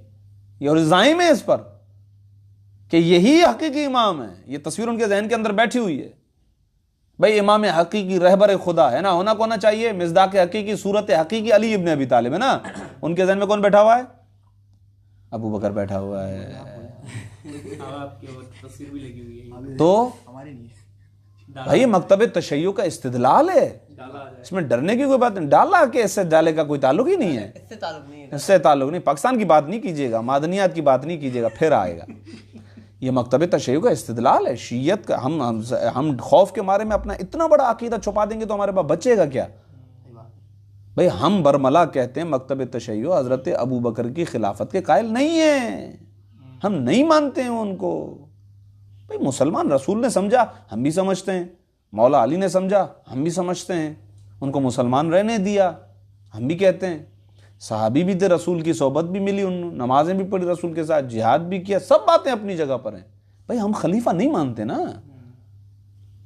یہ اور زائم ہے اس پر کہ یہی حقیقی امام ہے. یہ تصویر ان کے ذہن کے اندر بیٹھی ہوئی ہے. بھائی امام حقیقی رہبر خدا ہے نا, ہونا چاہیے مصداق حقیقی صورت حقیقی علی ابن ابی طالب ہے نا. ان کے ذہن میں کون بیٹھا ہوا ہے؟ ابو بکر بیٹھا ہوا ہے. تو ہماری نہیں ہے. بھائی مکتب تشیع کا استدلال ہے, اس میں ڈرنے کی کوئی بات نہیں. ڈالا کہ اس سے ڈالے کا کوئی تعلق ہی نہیں ہے, اس سے تعلق نہیں ہے. اس سے تعلق نہیں. پاکستان کی بات نہیں کیجیے گا, معدنیات کی بات نہیں کیجیے گا, پھر آئے گا. یہ مکتب تشیع کا استدلال ہے. شیعت کا ہم خوف کے مارے میں اپنا اتنا بڑا عقیدہ چھپا دیں گے تو ہمارے پاس بچے گا کیا؟ بھئی ہم برملا کہتے ہیں مکتب تشیع حضرت ابو بکر کی خلافت کے قائل نہیں ہیں, ہم نہیں مانتے ہیں ان کو. بھئی مسلمان رسول نے سمجھا, ہم بھی سمجھتے ہیں. مولا علی نے سمجھا, ہم بھی سمجھتے ہیں. ان کو مسلمان رہنے دیا, ہم بھی کہتے ہیں. صحابی بھی تھے, رسول کی صحبت بھی ملی, ان نمازیں بھی پڑھی رسول کے ساتھ, جہاد بھی کیا, سب باتیں اپنی جگہ پر ہیں. بھئی ہم خلیفہ نہیں مانتے نا,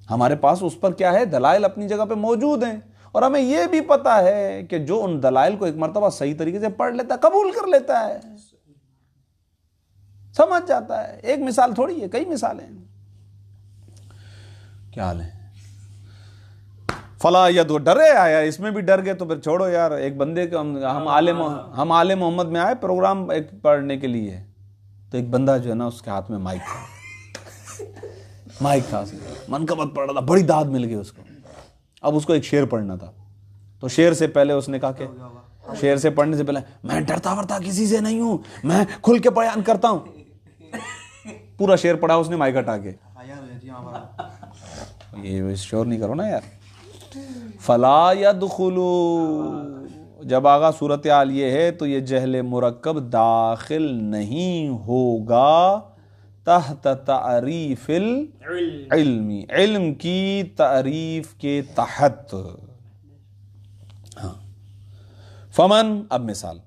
ہمارے پاس اس پر کیا ہے, دلائل اپنی جگہ پہ موجود ہیں. اور ہمیں یہ بھی پتا ہے کہ جو ان دلائل کو ایک مرتبہ صحیح طریقے سے پڑھ لیتا ہے, قبول کر لیتا ہے, سمجھ جاتا ہے. ایک مثال تھوڑی ہے, کئی مثالیں ہیں. کیا حال ہے؟ فلا ید, ڈرے آیا, اس میں بھی ڈر گئے تو پھر چھوڑو یار. ایک بندے کو ہم آل محمد میں آئے پروگرام ایک پڑھنے کے لیے, تو ایک بندہ جو ہے نا اس کے ہاتھ میں مائک تھا, منقبت پڑھ رہا تھا, بڑی داد مل گئی اس کو. اب اس کو ایک شعر پڑھنا تھا, تو شعر سے پہلے اس نے کہا کہ شعر سے پڑھنے سے پہلے میں ڈرتا ورتا کسی سے نہیں ہوں, میں کھل کے بیان کرتا ہوں. پورا شعر پڑھا اس نے مائک ہٹا کے. یہ شور نہیں کرو نا یار. فلا يدخلوا, جب آگا صورتحال یہ ہے تو یہ جہل مرکب داخل نہیں ہوگا تحت تعریف العلم، علم کی تعریف کے تحت. ہاں فمن، اب مثال،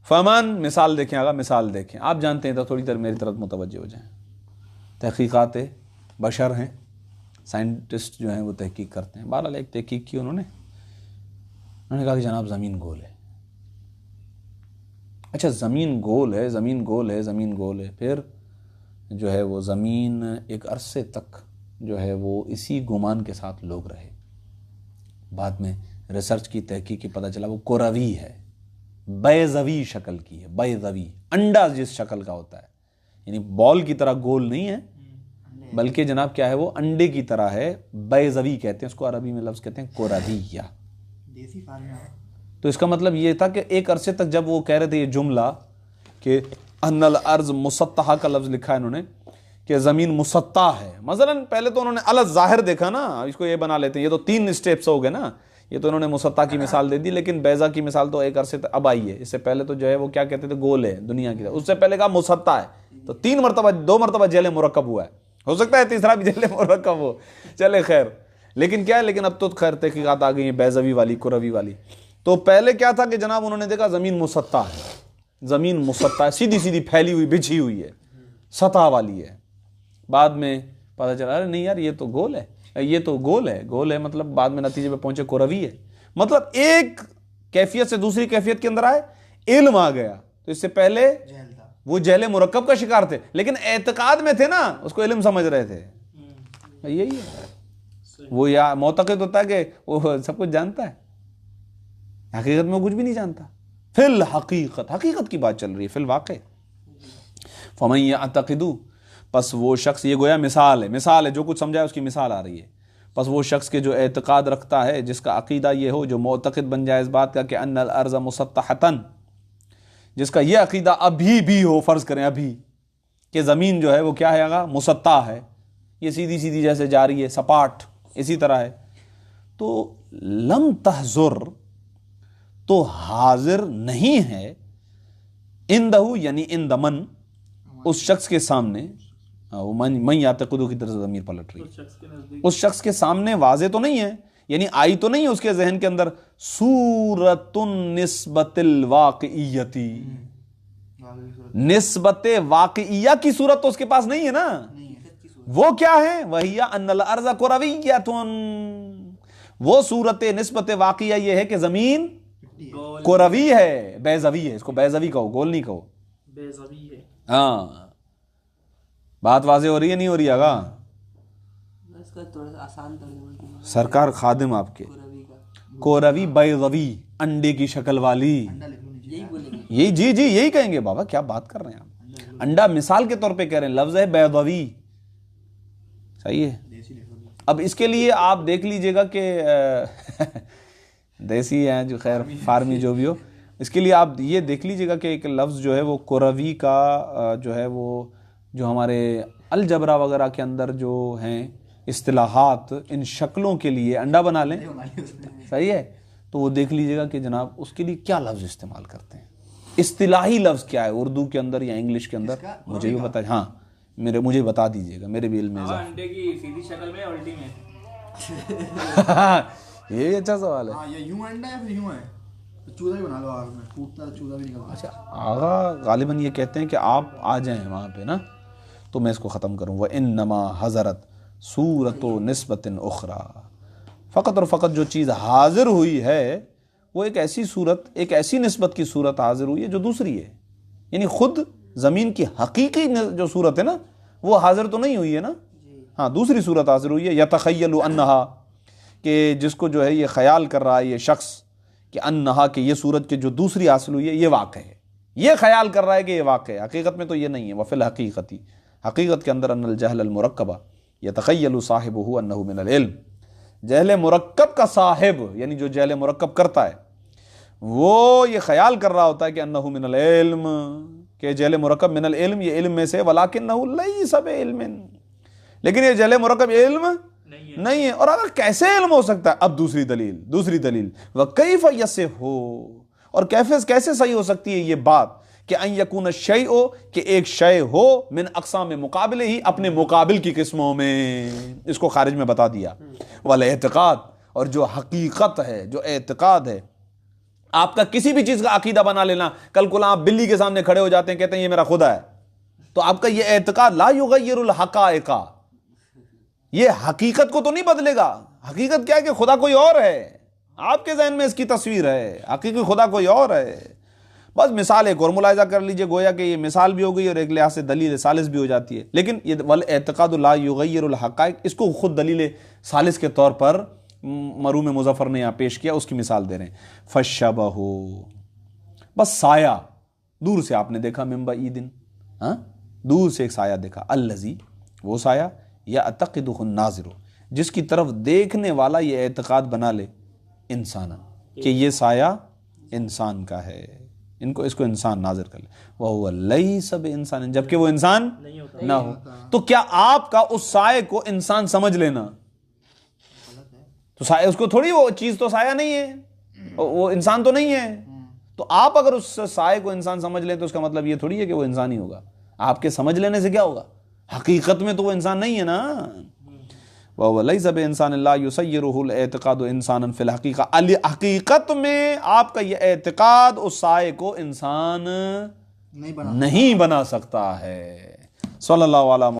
فمن مثال دیکھیں آگا، مثال دیکھیں. آپ جانتے ہیں تو تھوڑی دیر میری طرف متوجہ ہو جائیں. تحقیقات بشر ہیں، سائنٹسٹ جو ہیں وہ تحقیق کرتے ہیں. بہرحال ایک تحقیق کی انہوں نے کہا کہ جناب زمین گول ہے. اچھا زمین گول ہے، زمین گول ہے، زمین گول ہے، پھر جو ہے وہ زمین ایک عرصے تک جو ہے وہ اسی گمان کے ساتھ لوگ رہے. بعد میں ریسرچ کی تحقیق کی پتہ چلا وہ کروی ہے، بیضوی شکل کی ہے. بیضوی انڈا جس شکل کا ہوتا ہے، یعنی بال کی طرح گول نہیں ہے بلکہ جناب کیا ہے وہ انڈے کی طرح ہے. بیضوی کہتے ہیں اس کو، عربی میں لفظ کہتے ہیں کورویہ. دیسی فارم. تو اس کا مطلب یہ تھا کہ ایک عرصے تک جب وہ کہہ رہے تھے یہ جملہ کہ ان الارض مسطحہ کا لفظ لکھا ہے انہوں نے کہ زمین مسطح ہے. مثلا پہلے تو انہوں نے الگ ظاہر دیکھا نا، اس کو یہ بنا لیتے ہیں. یہ تو 3 سٹیپس ہو گئے نا. یہ تو انہوں نے مسطح کی مثال دے دی، لیکن بیضا کی مثال تو ایک عرصے تک اب آئی ہے. اس سے پہلے تو جو ہے وہ کیا کہتے تھے، گول ہے دنیا کی طرح. اس سے پہلے کہا مسطح ہے. تو 2 مرتبہ جیل مرکب ہوا ہے. ہو سکتا ہے تیسرا بھی جیل مرکب ہو، چلے خیر. لیکن کیا ہے، لیکن اب تو خیر تحقیقات آ گئی ہیں بیضوی والی، کروی والی. تو پہلے کیا تھا کہ جناب انہوں نے دیکھا زمین مسطح ہے، زمین مسطح ہے، سیدھی سیدھی پھیلی ہوئی بچھی ہوئی ہے، سطح والی ہے. بعد میں پتہ چلا ارے نہیں یار یہ تو گول ہے، یہ تو گول ہے. گول ہے مطلب بعد میں نتیجے پہ پہنچے کروی ہے. مطلب ایک کیفیت سے دوسری کیفیت کے اندر آئے، علم آ گیا. تو اس سے پہلے وہ جہل مرکب کا شکار تھے، لیکن اعتقاد میں تھے نا، اس کو علم سمجھ رہے تھے. یہی ہے وہ، یا معتقد ہوتا ہے کہ وہ سب کچھ جانتا ہے، حقیقت میں وہ کچھ بھی نہیں جانتا. فی الحقیقت، حقیقت کی بات چل رہی ہے، فی الواقع. فمن یعتقد، پس وہ شخص، یہ گویا مثال ہے، مثال ہے جو کچھ سمجھا ہے اس کی مثال آ رہی ہے. پس وہ شخص کے جو اعتقاد رکھتا ہے، جس کا عقیدہ یہ ہو، جو معتقد بن جائے اس بات کا کہ ان الارض مسطحۃ، جس کا یہ عقیدہ ابھی بھی ہو، فرض کریں ابھی کہ زمین جو ہے وہ کیا ہے آگا، مسطح ہے، یہ سیدھی سیدھی جیسے جا رہی ہے، سپاٹ اسی طرح ہے. تو لم تحضر، تو حاضر نہیں ہے، اندہ یعنی اند من، اس شخص کے سامنے، من یعتقدو کی طرف ضمیر پلٹ رہی ہے، اس شخص کے سامنے واضح تو نہیں ہے، یعنی آئی تو نہیں ہے اس کے ذہن کے اندر صورت النسبت الواقعیتی، نسبت واقعیہ کی صورت تو اس کے پاس نہیں ہے نا. وہ کیا ہے، وہی ان الارض کرویۃ، وہ صورت نسبت واقعیہ یہ ہے کہ زمین کروی ہے، بیضوی ہے. اس کو بیضوی کہو، گول نہیں کہو، بیضوی ہے. ہاں بات واضح ہو رہی ہے نہیں ہو رہی آگا؟ اس کا تھوڑا سا آسان ترجمہ کیا سرکار خادم آپ کے، کروی کا. کوروی بیضوی، انڈے کی شکل والی، یہی بولیں گے. یہی جی جی یہی کہیں گے. بابا کیا بات کر رہے ہیں آپ، انڈا مثال کے طور پہ کہہ رہے ہیں، لفظ ہے بیضوی، صحیح ہے. اب اس کے لیے آپ دیکھ لیجئے گا کہ دیسی ہیں جو خیر فارمی جو بھی ہو، اس کے لیے آپ یہ دیکھ لیجئے گا کہ ایک لفظ جو ہے وہ کروی کا جو ہے وہ جو ہمارے الجبرا وغیرہ کے اندر جو ہیں اصطلاحات، ان شکلوں کے لیے انڈا بنا لیں، صحیح ہے. تو وہ دیکھ لیجئے گا کہ جناب اس کے لیے کیا لفظ استعمال کرتے ہیں، اصطلاحی لفظ کیا ہے اردو کے اندر یا انگلش کے اندر، مجھے یہ بتا، ہاں مجھے بتا دیجئے گا، میرے بھی علم میں اضافہ. انڈے کی سیدھی شکل میں الٹی میں، یہ اچھا سوال ہے. ہاں یہ یوں انڈا ہے پھر یوں ہے، چودہ بھی بنا لو آگ میں، ٹوٹتا چودہ بھی نکلتا. اچھا آغا غالباً یہ کہتے ہیں کہ آپ آ جائیں وہاں پہ نا، تو میں اس کو ختم کروں. وَإِنَّمَا حَضَرَتْ صُورَةُ نِسْبَةٍ أُخْرَى، فقط اور فقط جو چیز حاضر ہوئی ہے وہ ایک ایسی صورت، ایک ایسی نسبت کی صورت حاضر ہوئی ہے جو دوسری ہے. یعنی خود زمین کی حقیقی جو صورت ہے نا وہ حاضر تو نہیں ہوئی ہے نا، ہاں دوسری صورت حاضر ہوئی ہے. یتخیل انہا، کہ جس کو جو ہے یہ خیال کر رہا ہے یہ شخص کہ انہا، کہ یہ صورت کے جو دوسری حاصل ہوئی ہے یہ واقع ہے، یہ خیال کر رہا ہے کہ یہ واقع ہے، حقیقت میں تو یہ نہیں ہے. وفی الحقیقتی، حقیقت کے اندر ان الجہل المرکبہ یتخیل صاحبہ انہ من العلم، جہل مرکب کا صاحب یعنی جو جہل مرکب کرتا ہے وہ یہ خیال کر رہا ہوتا ہے کہ انہ من العلم، کہ جہل مرکب من العلم، یہ علم میں سے، ولکنہ لیس بعلم، لیکن یہ جہل مرکب علم نہیں ہے. اور اگر کیسے علم ہو سکتا ہے، اب دوسری دلیل، وَكَيْفَ يَصِحُّ، اور کیسے صحیح ہو سکتی ہے یہ بات کہ ان یکون الشیء کہ ایک شے ہو من اقسام مقابلہ ہی اپنے مقابل کی قسموں میں، اس کو خارج میں بتا دیا. والاعتقاد اور جو حقیقت ہے، جو اعتقاد ہے، آپ کا کسی بھی چیز کا عقیدہ بنا لینا. کل کو آپ بلی کے سامنے کھڑے ہو جاتے ہیں، کہتے ہیں یہ میرا خدا ہے، تو آپ کا یہ اعتقاد لا یغیر الحقائق، یہ حقیقت کو تو نہیں بدلے گا. حقیقت کیا ہے کہ خدا کوئی اور ہے، آپ کے ذہن میں اس کی تصویر ہے، حقیقی خدا کوئی اور ہے. بس مثال ایک اور ملاحظہ کر لیجئے، گویا کہ یہ مثال بھی ہو گئی اور ایک لحاظ سے دلیل ثالث بھی ہو جاتی ہے. لیکن یہ والاعتقاد لا یغیر الحقائق، اس کو خود دلیل ثالث کے طور پر مروم مظفر نے یہاں پیش کیا، اس کی مثال دے رہے ہیں. فشبہ، بس سایہ، دور سے آپ نے دیکھا، من بعید، ہاں دور سے ایک سایہ دیکھا، الذی، وہ سایہ، یعتقدہ الناظر، جس کی طرف دیکھنے والا یہ اعتقاد بنا لے، انسان، کہ یہ سایہ انسان کا ہے، اس کو انسان ناظر کر لے. وَهُوَ لَيْسَ بِإِنسان، جبکہ وہ انسان نہ ہو. تو کیا آپ کا اس سائے کو انسان سمجھ لینا، تو سایہ اس کو تھوڑی، وہ چیز تو سایہ نہیں ہے، وہ انسان تو نہیں ہے. تو آپ اگر اس سائے کو انسان سمجھ لیں تو اس کا مطلب یہ تھوڑی ہے کہ وہ انسان ہی ہوگا. آپ کے سمجھ لینے سے کیا ہوگا؟ حقیقت میں تو وہ انسان نہیں ہے نا. وَهُوَ لَيْسَ بِإِنسَانٍ لَا يُصَيِّرُهُ الْاعْتِقَادُ إِنسَانًا فِي الْحَقِيقَةِ، حقیقت میں آپ کا یہ اعتقاد اس سائے کو انسان نہیں بنا سکتا ہے. صلی اللہ علیہ